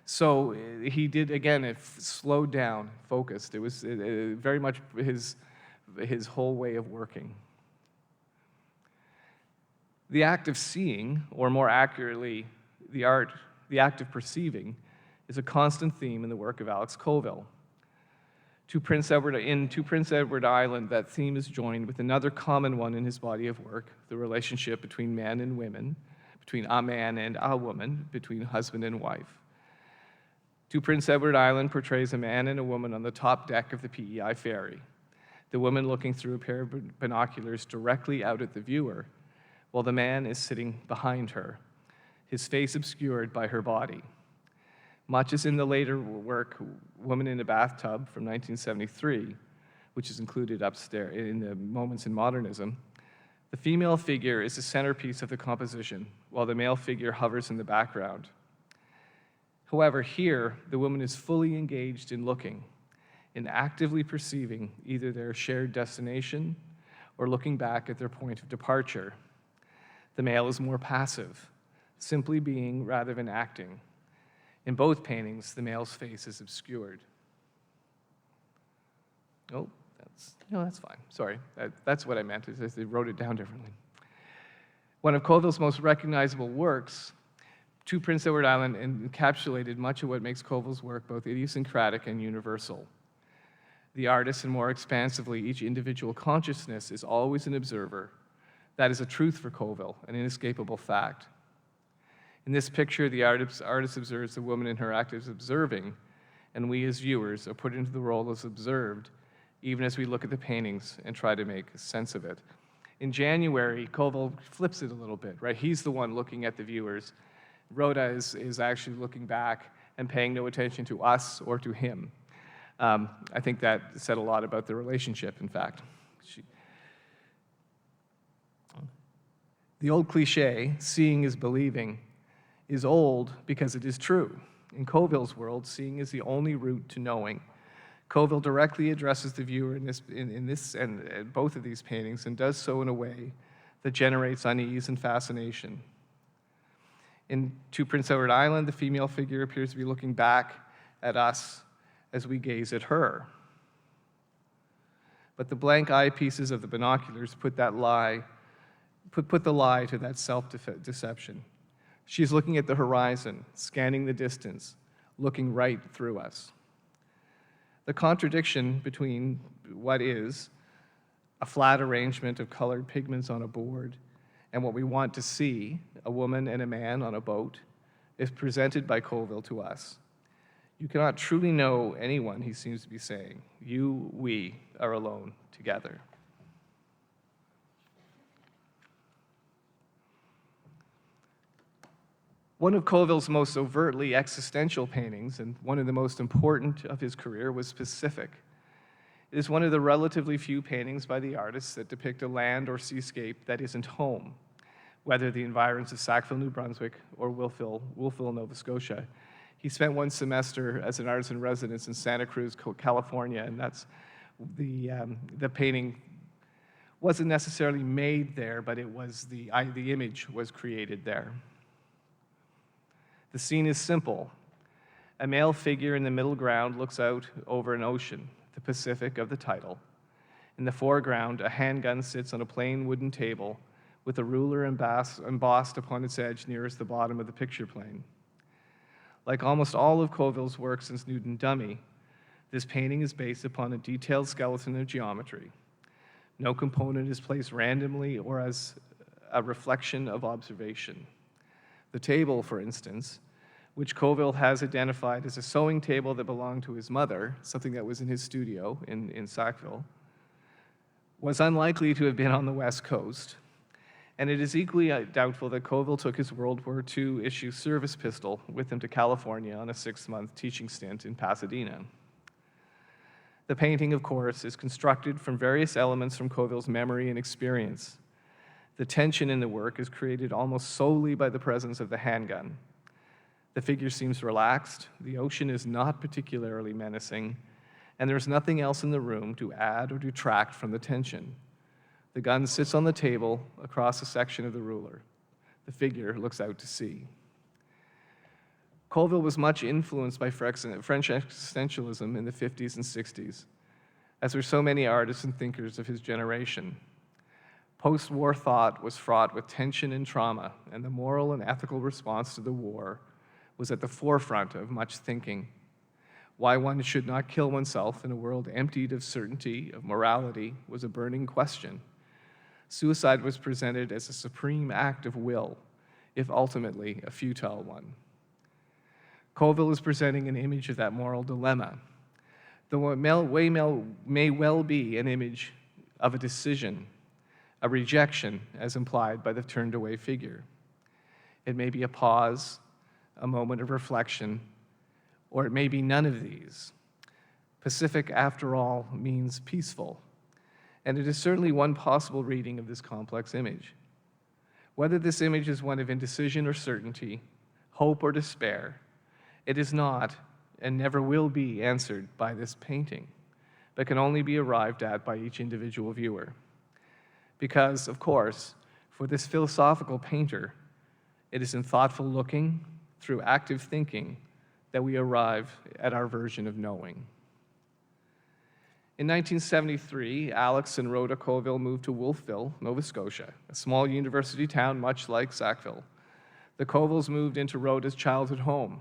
So he did, again, it slowed down, focused. It was very much his whole way of working. The act of seeing, or more accurately, the act of perceiving, is a constant theme in the work of Alex Colville. In To Prince Edward Island, that theme is joined with another common one in his body of work, the relationship between men and women, between a man and a woman, between husband and wife. To Prince Edward Island portrays a man and a woman on the top deck of the PEI ferry, the woman looking through a pair of binoculars directly out at the viewer, while the man is sitting behind her, his face obscured by her body. Much as in the later work, Woman in a Bathtub from 1973, which is included upstairs in the Moments in Modernism, the female figure is the centerpiece of the composition, while the male figure hovers in the background. However, here, the woman is fully engaged in looking, in actively perceiving either their shared destination or looking back at their point of departure. The male is more passive, simply being rather than acting. In both paintings, the male's face is obscured. Oh, that's fine. Sorry, that's what I meant. Is they wrote it down differently. One of Colville's most recognizable works, To Prince Edward Island, encapsulated much of what makes Colville's work both idiosyncratic and universal. The artist, and more expansively, each individual consciousness, is always an observer. That is a truth for Colville, an inescapable fact. In this picture, the artist observes the woman in her act as observing, and we as viewers are put into the role as observed, even as we look at the paintings and try to make sense of it. In January, Colville flips it a little bit, right? He's the one looking at the viewers. Rhoda is actually looking back and paying no attention to us or to him. I think that said a lot about the relationship, in fact. The old cliche, seeing is believing, is old because it is true. In Colville's world, seeing is the only route to knowing. Colville directly addresses the viewer in this and both of these paintings, and does so in a way that generates unease and fascination. In To Prince Edward Island, the female figure appears to be looking back at us as we gaze at her. But the blank eyepieces of the binoculars put the lie to that self-deception. She's looking at the horizon, scanning the distance, looking right through us. The contradiction between what is a flat arrangement of colored pigments on a board and what we want to see, a woman and a man on a boat, is presented by Colville to us. You cannot truly know anyone, he seems to be saying. We are alone together. One of Colville's most overtly existential paintings, and one of the most important of his career, was Pacific. It is one of the relatively few paintings by the artist that depict a land or seascape that isn't home, whether the environs of Sackville, New Brunswick, or Wolfville, Nova Scotia. He spent one semester as an artist in residence in Santa Cruz, California, and that's the painting wasn't necessarily made there, but it was the image was created there. The scene is simple. A male figure in the middle ground looks out over an ocean, the Pacific of the title. In the foreground, a handgun sits on a plain wooden table with a ruler embossed upon its edge nearest the bottom of the picture plane. Like almost all of Colville's work since Newton Dummy, this painting is based upon a detailed skeleton of geometry. No component is placed randomly or as a reflection of observation. The table, for instance, which Colville has identified as a sewing table that belonged to his mother, something that was in his studio in Sackville, was unlikely to have been on the West Coast, and it is equally doubtful that Colville took his World War II issue service pistol with him to California on a 6-month teaching stint in Pasadena. The painting, of course, is constructed from various elements from Colville's memory and experience. The tension in the work is created almost solely by the presence of the handgun. The figure seems relaxed, the ocean is not particularly menacing, and there's nothing else in the room to add or detract from the tension. The gun sits on the table across a section of the ruler. The figure looks out to sea. Colville was much influenced by French existentialism in the 50s and 60s, as were so many artists and thinkers of his generation. Post-war thought was fraught with tension and trauma, and the moral and ethical response to the war was at the forefront of much thinking. Why one should not kill oneself in a world emptied of certainty, of morality, was a burning question. Suicide was presented as a supreme act of will, if ultimately a futile one. Colville is presenting an image of that moral dilemma. The way may well be an image of a decision, a rejection, as implied by the turned-away figure. It may be a pause, a moment of reflection, or it may be none of these. Pacific, after all, means peaceful, and it is certainly one possible reading of this complex image. Whether this image is one of indecision or certainty, hope or despair, it is not and never will be answered by this painting, but can only be arrived at by each individual viewer. Because, of course, for this philosophical painter, it is in thoughtful looking, through active thinking, that we arrive at our version of knowing. In 1973, Alex and Rhoda Colville moved to Wolfville, Nova Scotia, a small university town much like Sackville. The Colvilles moved into Rhoda's childhood home,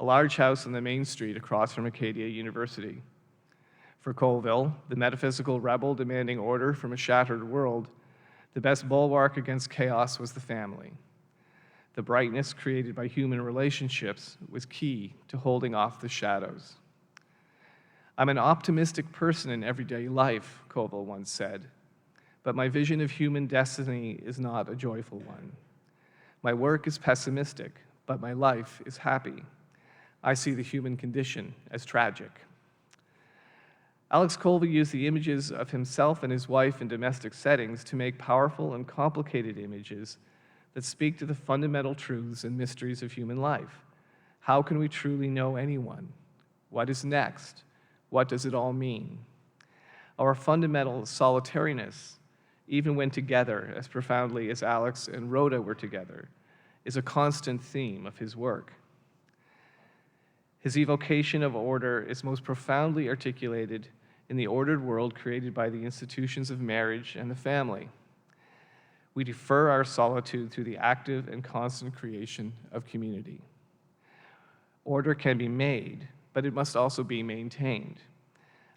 a large house on the main street across from Acadia University. For Colville, the metaphysical rebel demanding order from a shattered world, the best bulwark against chaos was the family. The brightness created by human relationships was key to holding off the shadows. "I'm an optimistic person in everyday life," Colville once said, "but my vision of human destiny is not a joyful one. My work is pessimistic, but my life is happy. I see the human condition as tragic." Alex Colville used the images of himself and his wife in domestic settings to make powerful and complicated images that speak to the fundamental truths and mysteries of human life. How can we truly know anyone? What is next? What does it all mean? Our fundamental solitariness, even when together as profoundly as Alex and Rhoda were together, is a constant theme of his work. His evocation of order is most profoundly articulated in the ordered world created by the institutions of marriage and the family. We defer our solitude through the active and constant creation of community. Order can be made, but it must also be maintained.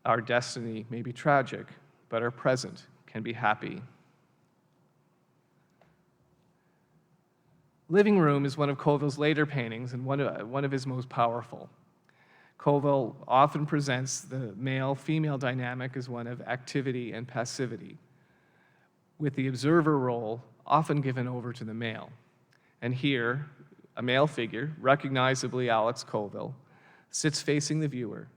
Our destiny may be tragic, but our present can be happy. Living Room is one of Colville's later paintings and one of his most powerful. Colville often presents the male-female dynamic as one of activity and passivity, with the observer role often given over to the male. And here, a male figure, recognizably Alex Colville, sits facing the viewer.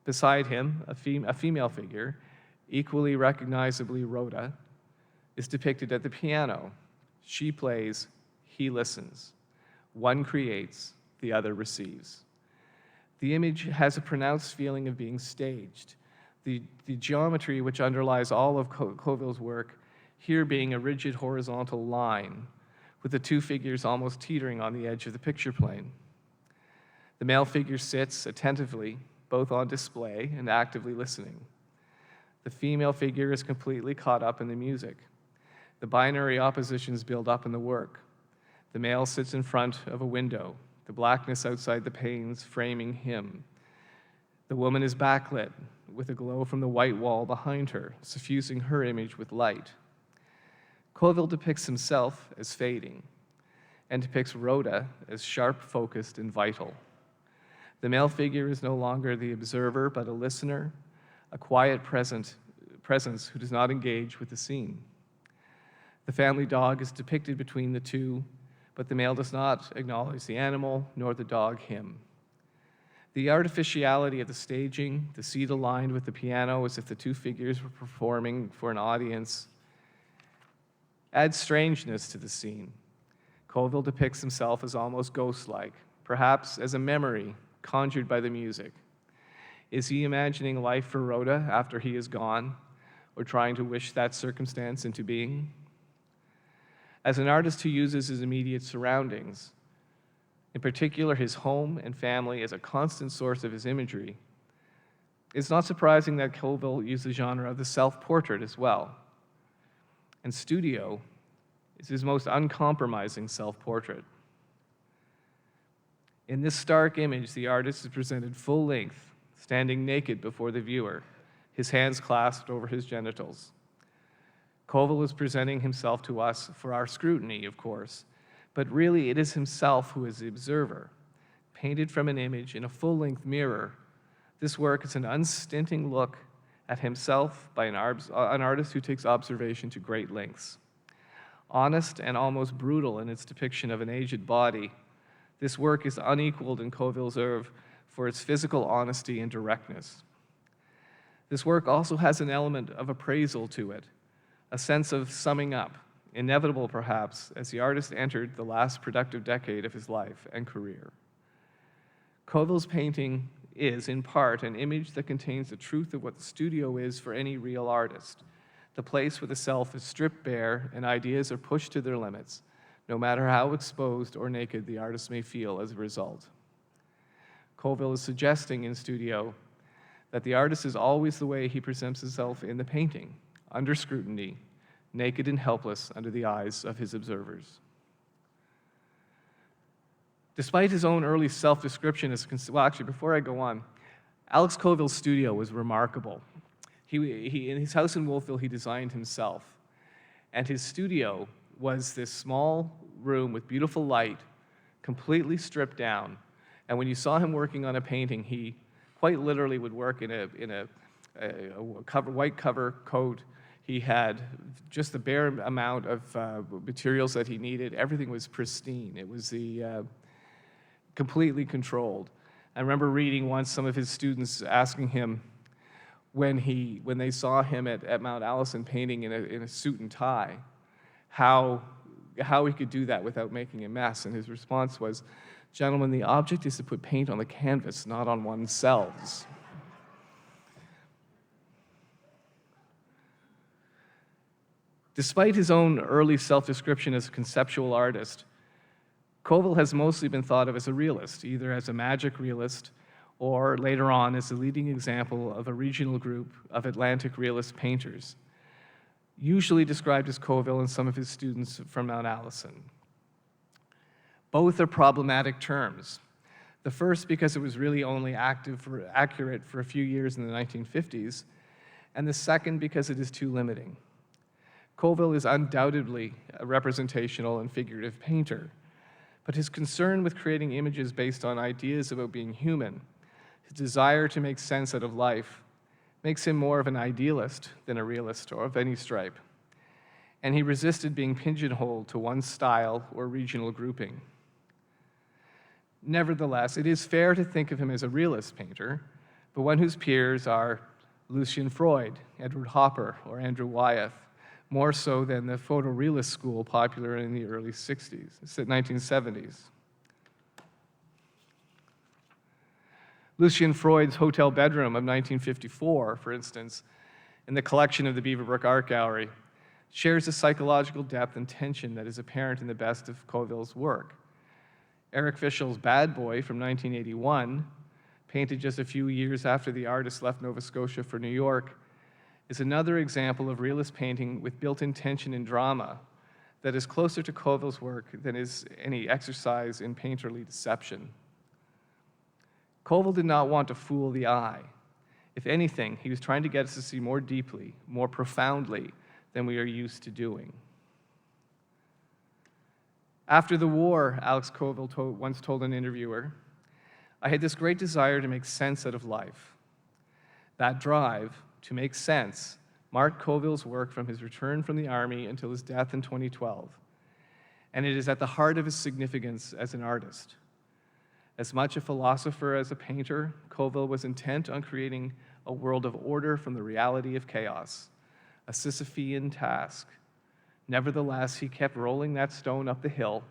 Beside him, a female figure, equally recognizably Rhoda, is depicted at the piano. She plays, he listens. One creates, the other receives. The image has a pronounced feeling of being staged. The geometry which underlies all of Colville's work, here being a rigid horizontal line, with the two figures almost teetering on the edge of the picture plane. The male figure sits attentively, both on display and actively listening. The female figure is completely caught up in the music. The binary oppositions build up in the work. The male sits in front of a window, the blackness outside the panes framing him. The woman is backlit, with a glow from the white wall behind her, suffusing her image with light. Colville depicts himself as fading, and depicts Rhoda as sharp, focused, and vital. The male figure is no longer the observer, but a listener, a quiet presence who does not engage with the scene. The family dog is depicted between the two, but the male does not acknowledge the animal, nor the dog him. The artificiality of the staging, the seat aligned with the piano as if the two figures were performing for an audience, adds strangeness to the scene. Colville depicts himself as almost ghost-like, perhaps as a memory conjured by the music. Is he imagining life for Rhoda after he is gone, or trying to wish that circumstance into being? As an artist who uses his immediate surroundings, in particular his home and family, as a constant source of his imagery, it's not surprising that Colville used the genre of the self-portrait as well. And studio is his most uncompromising self-portrait. In this stark image, the artist is presented full length, standing naked before the viewer, his hands clasped over his genitals. Colville is presenting himself to us for our scrutiny, of course, but really it is himself who is the observer. Painted from an image in a full-length mirror, this work is an unstinting look at himself by an artist who takes observation to great lengths. Honest and almost brutal in its depiction of an aged body, this work is unequaled in Colville's oeuvre for its physical honesty and directness. This work also has an element of appraisal to it, a sense of summing up, inevitable perhaps, as the artist entered the last productive decade of his life and career. Colville's painting is, in part, an image that contains the truth of what the studio is for any real artist, the place where the self is stripped bare and ideas are pushed to their limits, no matter how exposed or naked the artist may feel as a result. Colville is suggesting in studio that the artist is always the way he presents himself in the painting, under scrutiny, naked and helpless under the eyes of his observers. Despite his own early self-description as, well, actually, before I go on, Alex Colville's studio was remarkable. He in his house in Wolfville, he designed himself. And his studio was this small room with beautiful light, completely stripped down. And when you saw him working on a painting, he quite literally would work in a white cover coat. He had just the bare amount of materials that he needed. Everything was pristine. It was completely controlled. I remember reading once some of his students asking him when they saw him at Mount Allison painting in a suit and tie, how he could do that without making a mess. And his response was, "Gentlemen, the object is to put paint on the canvas, not on oneself." Despite his own early self-description as a conceptual artist, Colville has mostly been thought of as a realist, either as a magic realist or later on as the leading example of a regional group of Atlantic realist painters, usually described as Colville and some of his students from Mount Allison. Both are problematic terms. The first because it was really only accurate for a few years in the 1950s, and the second because it is too limiting. Colville is undoubtedly a representational and figurative painter, but his concern with creating images based on ideas about being human, his desire to make sense out of life, makes him more of an idealist than a realist or of any stripe. And he resisted being pigeonholed to one style or regional grouping. Nevertheless, it is fair to think of him as a realist painter, but one whose peers are Lucian Freud, Edward Hopper, or Andrew Wyeth, more so than the photorealist school popular in the early 1970s. Lucian Freud's hotel bedroom of 1954, for instance, in the collection of the Beaverbrook Art Gallery, shares a psychological depth and tension that is apparent in the best of Colville's work. Eric Fischl's Bad Boy from 1981, painted just a few years after the artist left Nova Scotia for New York, is another example of realist painting with built-in tension and drama that is closer to Colville's work than is any exercise in painterly deception. Colville did not want to fool the eye. If anything, he was trying to get us to see more deeply, more profoundly than we are used to doing. After the war, Alex Colville once told an interviewer, "I had this great desire to make sense out of life. That drive, to make sense, marked Colville's work from his return from the army until his death in 2012, and it is at the heart of his significance as an artist. As much a philosopher as a painter, Colville was intent on creating a world of order from the reality of chaos, a Sisyphean task. Nevertheless, he kept rolling that stone up the hill,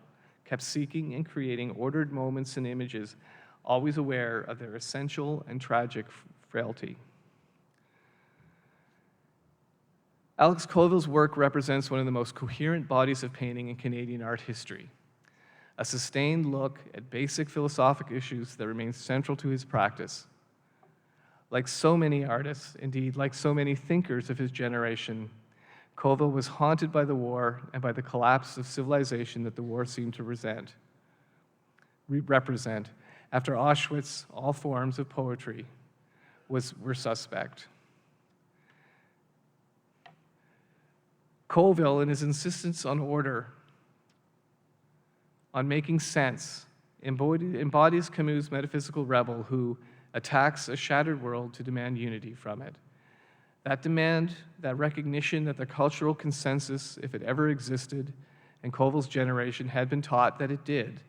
kept seeking and creating ordered moments and images, always aware of their essential and tragic frailty." Alex Colville's work represents one of the most coherent bodies of painting in Canadian art history, a sustained look at basic philosophic issues that remain central to his practice. Like so many artists, indeed, like so many thinkers of his generation, Colville was haunted by the war and by the collapse of civilization that the war seemed to represent. After Auschwitz, all forms of poetry were suspect. Colville, in his insistence on order, on making sense, embodies Camus' metaphysical rebel who attacks a shattered world to demand unity from it. That demand, that recognition that the cultural consensus, if it ever existed, and Colville's generation had been taught that it did,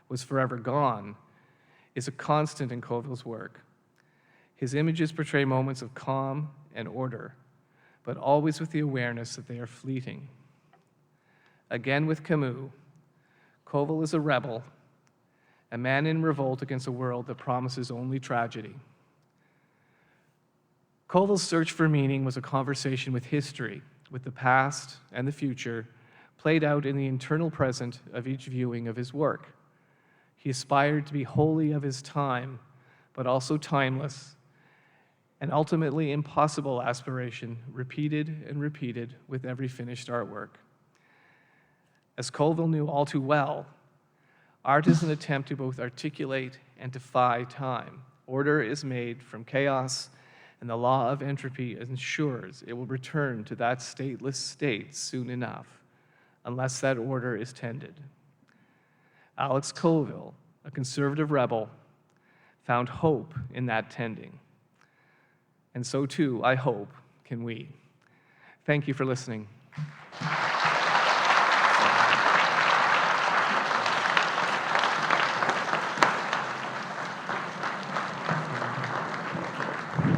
was forever gone, is a constant in Colville's work. His images portray moments of calm and order, but always with the awareness that they are fleeting. Again with Camus, Colville is a rebel, a man in revolt against a world that promises only tragedy. Colville's search for meaning was a conversation with history, with the past and the future, played out in the internal present of each viewing of his work. He aspired to be wholly of his time, but also timeless, an ultimately impossible aspiration repeated and repeated with every finished artwork. As Colville knew all too well, art is an attempt to both articulate and defy time. Order is made from chaos, and the law of entropy ensures it will return to that stateless state soon enough, unless that order is tended. Alex Colville, a conservative rebel, found hope in that tending. And so too, I hope, can we. Thank you for listening.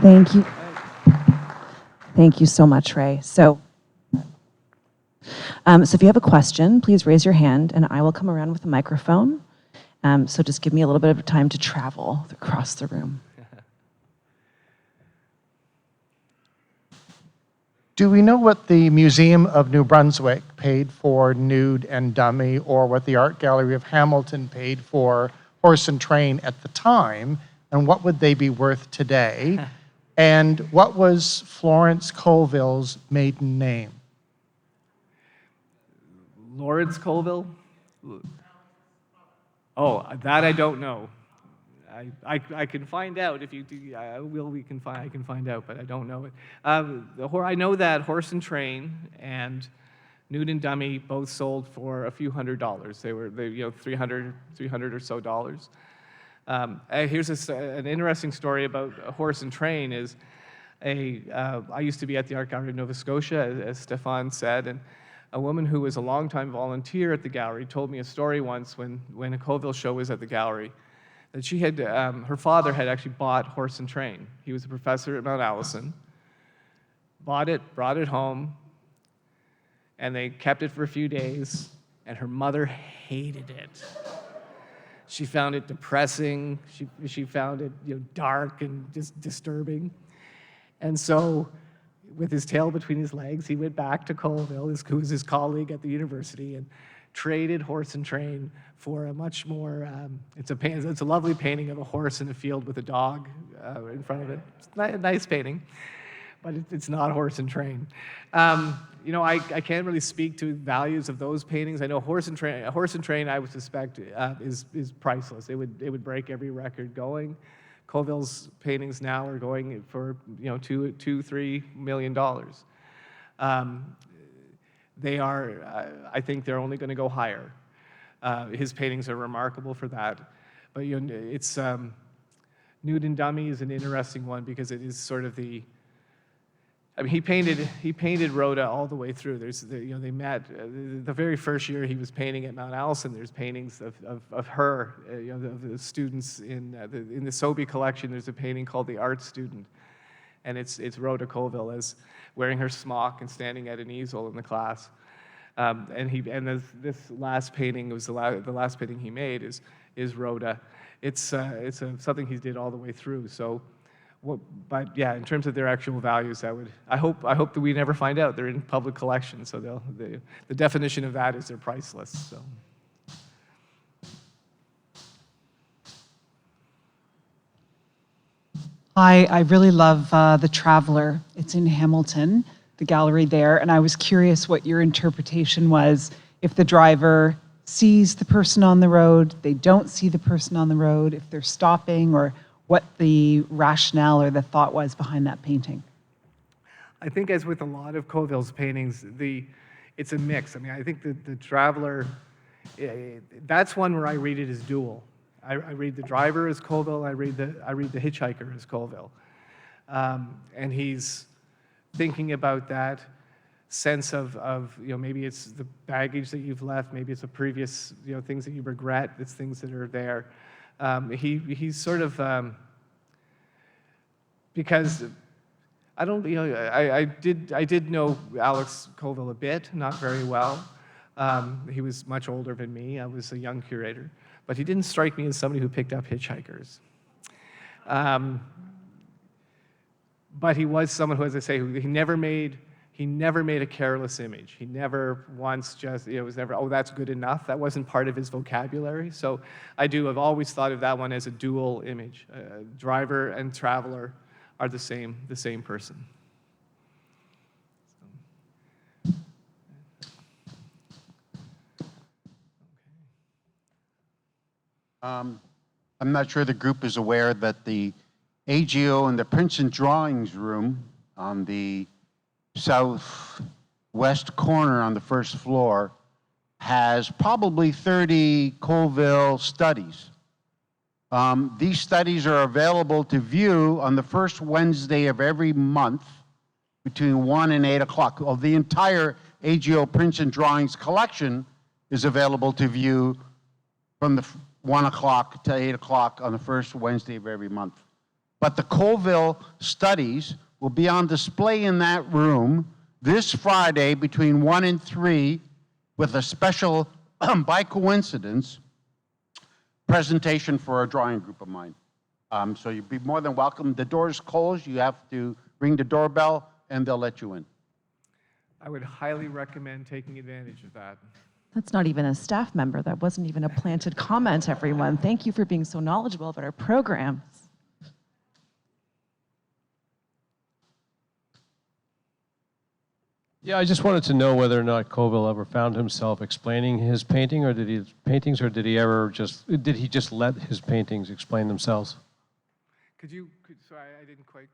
Thank you. Thank you so much, Ray. So if you have a question, please raise your hand and I will come around with a microphone. So just give me a little bit of time to travel across the room. Do we know what the Museum of New Brunswick paid for Nude and Dummy, or what the Art Gallery of Hamilton paid for Horse and Train at the time, and what would they be worth today? And what was Florence Colville's maiden name? Lawrence Colville? Oh, that I don't know. I can find out if you do. I can find out, but I don't know it. I know that Horse and Train and Nude and Dummy both sold for a few $100s. They $300 or so dollars. Here's an interesting story about Horse and Train. I used to be at the Art Gallery of Nova Scotia, as Stefan said, and a woman who was a longtime volunteer at the gallery told me a story once when a Colville show was at the gallery, that she had, her father had actually bought Horse and Train. He was a professor at Mount Allison, bought it, brought it home, and they kept it for a few days, and her mother hated it. She found it depressing. She found it dark and just disturbing. And so, with his tail between his legs, he went back to Colville, who was his colleague at the university, and traded Horse and Train for a much more, it's a lovely painting of a horse in a field with a dog in front of it. It's a nice painting, but it's not Horse and Train. I can't really speak to values of those paintings. I know Horse and Train, I would suspect, is priceless. It would break every record going. Colville's paintings now are going for $2-3 million. They are, I think they're only going to go higher. His paintings are remarkable for that. But it's Nude and Dummy is an interesting one because it is sort of he painted Rhoda all the way through. They met the very first year he was painting at Mount Allison. There's paintings of her, of the students in the Sobey collection. There's a painting called The Art Student, and it's Rhoda Colville as wearing her smock and standing at an easel in the class. This last painting was the last painting he made is Rhoda. It's something he did all the way through. So. But yeah, in terms of their actual values, I hope that we never find out. They're in public collections, so the definition of that is they're priceless. So. I really love The Traveler. It's in Hamilton, the gallery there, and I was curious what your interpretation was if the driver sees the person on the road, they don't see the person on the road, if they're stopping, or what the rationale or the thought was behind that painting. I think, as with a lot of Colville's paintings, it's a mix. I mean, I think the Traveler, that's one where I read it as dual. I read the driver as Colville. I read the hitchhiker as Colville, and he's thinking about that sense of maybe it's the baggage that you've left, maybe it's the previous things that you regret. It's things that are there. He's sort of, because I don't, I did know Alex Colville a bit, not very well. He was much older than me. I was a young curator, but he didn't strike me as somebody who picked up hitchhikers. But he was someone who, as I say, he never made a careless image. He never once just, it was never, oh, that's good enough. That wasn't part of his vocabulary. So I've always thought of that one as a dual image. Driver and traveler are the same person. I'm not sure the group is aware that the AGO in the Princeton Drawings Room on the southwest corner on the first floor has probably 30 Colville studies. These studies are available to view on the first Wednesday of every month between 1 and 8 o'clock. Well, the entire AGO Princeton Drawings collection is available to view from the 1 o'clock to 8 o'clock on the first Wednesday of every month. But the Colville studies will be on display in that room this Friday between 1 and 3 with a special, by coincidence, presentation for a drawing group of mine. So you'd be more than welcome. The door's closed. You have to ring the doorbell and they'll let you in. I would highly recommend taking advantage of that. That's not even a staff member. That wasn't even a planted comment, everyone. Thank you for being so knowledgeable about our programs. Yeah, I just wanted to know whether or not Colville ever found himself explaining his painting, or did he just let his paintings explain themselves? Sorry, I didn't quite.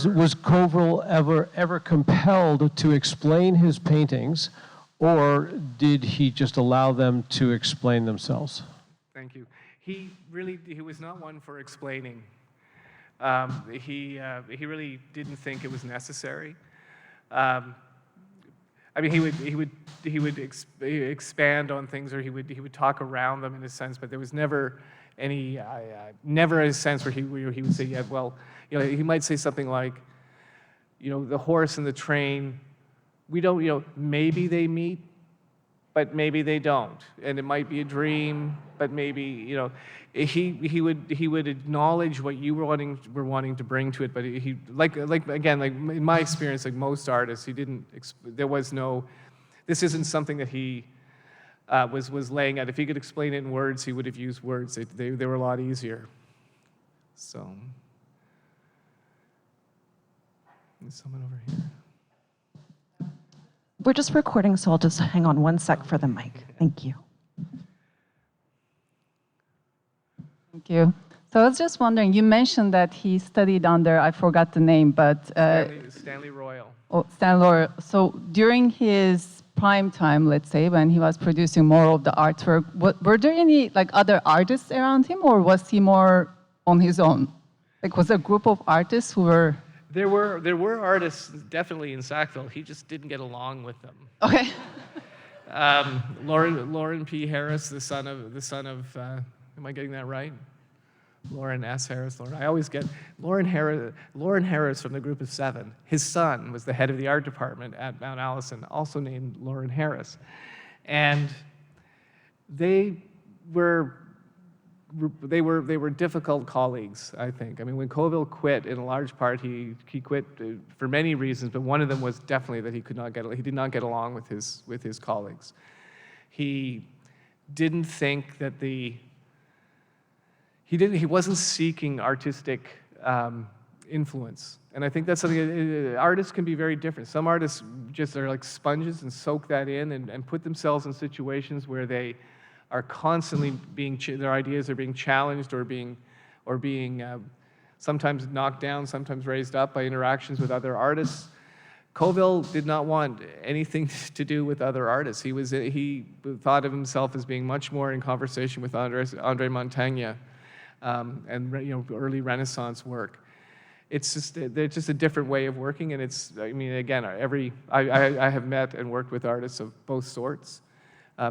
Was Colville ever compelled to explain his paintings, or did he just allow them to explain themselves? Thank you. He was not one for explaining. He really didn't think it was necessary. I mean, he would expand on things, or he would talk around them in a sense, but there was never never a sense where he would say, yeah, well, he might say something like, the horse and the train, we don't, maybe they meet, but maybe they don't, and it might be a dream, but maybe, he would acknowledge what you were wanting to bring to it, but he like in my experience, like most artists, this isn't something that he was laying out. If he could explain it in words, he would have used words. They were a lot easier. So, there's someone over here. We're just recording, so I'll just hang on one sec for the mic. Thank you. Thank you. So I was just wondering, you mentioned that he studied under, I forgot the name, but... Stanley Royal. Oh, Stanley Royal. So during his prime time, let's say, when he was producing more of the artwork, were there any other artists around him, or was he more on his own? Was there a group of artists who were... There were artists definitely in Sackville. He just didn't get along with them. Okay. Lauren P. Harris, the son of am I getting that right? Lauren S. Harris. I always get Lauren Harris from the group of 7. His son was the head of the art department at Mount Allison, also named Lauren Harris, and they were difficult colleagues, I think. I mean, when Colville quit, in a large part, he quit for many reasons, but one of them was definitely that he did not get along with his colleagues. He didn't think that he wasn't seeking artistic influence. And I think that's something, artists can be very different. Some artists just are like sponges and soak that in and put themselves in situations where they are constantly their ideas are being challenged or being sometimes knocked down, sometimes raised up by interactions with other artists. Colville did not want anything to do with other artists. He thought of himself as being much more in conversation with Andre Montaigne and early Renaissance work. It's just a different way of working, and again, I have met and worked with artists of both sorts.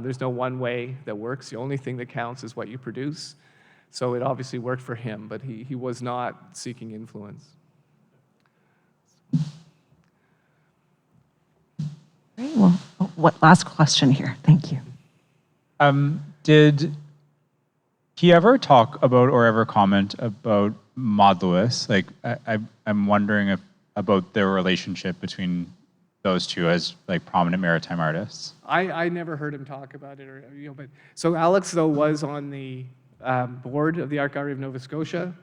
There's no one way that works. The only thing that counts is what you produce. So it obviously worked for him, but he was not seeking influence. Great. Well, what last question here? Thank you. Did he ever talk about or ever comment about Maud Lewis? Like, I'm wondering about their relationship between those two as like prominent maritime artists. I never heard him talk about it, but so Alex though was on the board of the Art Gallery of Nova Scotia.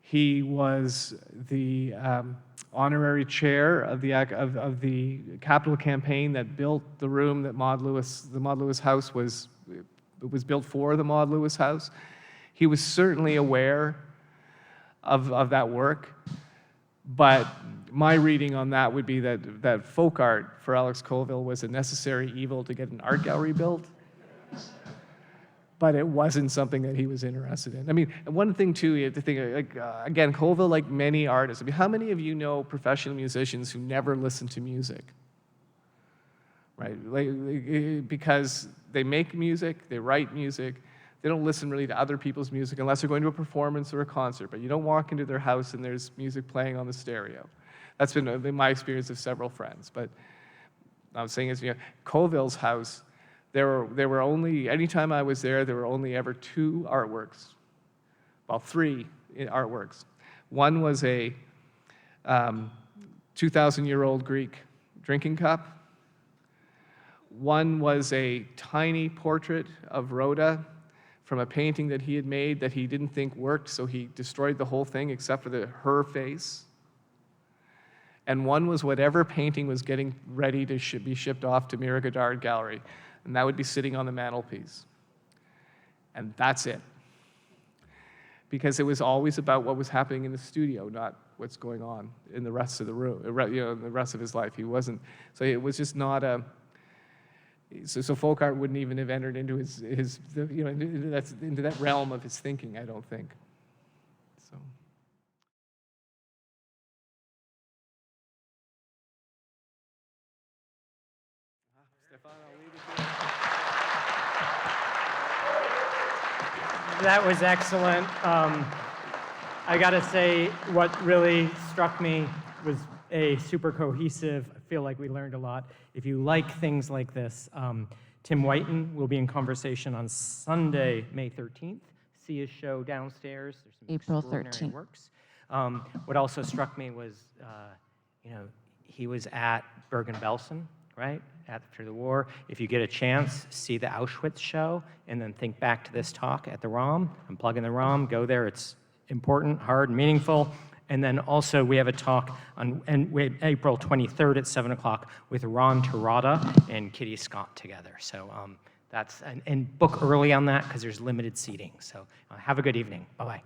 He was the honorary chair of the capital campaign that built the room that the Maud Lewis house was built for, the Maud Lewis house. He was certainly aware of that work, but my reading on that would be that folk art for Alex Colville was a necessary evil to get an art gallery built, but it wasn't something that he was interested in. I mean, one thing too, you have to think, again, Colville, like many artists, I mean, how many of you know professional musicians who never listen to music? Right, because they make music, they write music, they don't listen really to other people's music unless they're going to a performance or a concert, but you don't walk into their house and there's music playing on the stereo. That's been my experience of several friends, but I'm saying is, Colville's house, there were only, anytime I was there were only ever two artworks, well, three artworks. One was a 2,000-year-old Greek drinking cup. One was a tiny portrait of Rhoda from a painting that he had made that he didn't think worked, so he destroyed the whole thing except for her face. And one was whatever painting was getting ready to be shipped off to Mira Goddard Gallery, and that would be sitting on the mantelpiece. And that's it. Because it was always about what was happening in the studio, not what's going on in the rest of the room, the rest of his life. He wasn't, so it was just not a, so folk art wouldn't even have entered into into that realm of his thinking, I don't think. So. Stefan, I'll leave it there. That was excellent. I gotta say, what really struck me was a super cohesive, I feel like we learned a lot. If you like things like this, Tim Whiten will be in conversation on Sunday, May 13th. See his show downstairs. There's some April extraordinary 13th. works. What also struck me was, he was at Bergen-Belsen, right, after the war. If you get a chance, see the Auschwitz show, and then think back to this talk at the ROM. I'm plugging the ROM. Go there. It's important, hard, meaningful. And then also we have a talk on April 23rd at 7 o'clock with Ron Terada and Kitty Scott together. So that's, and book early on that because there's limited seating. So have a good evening. Bye-bye.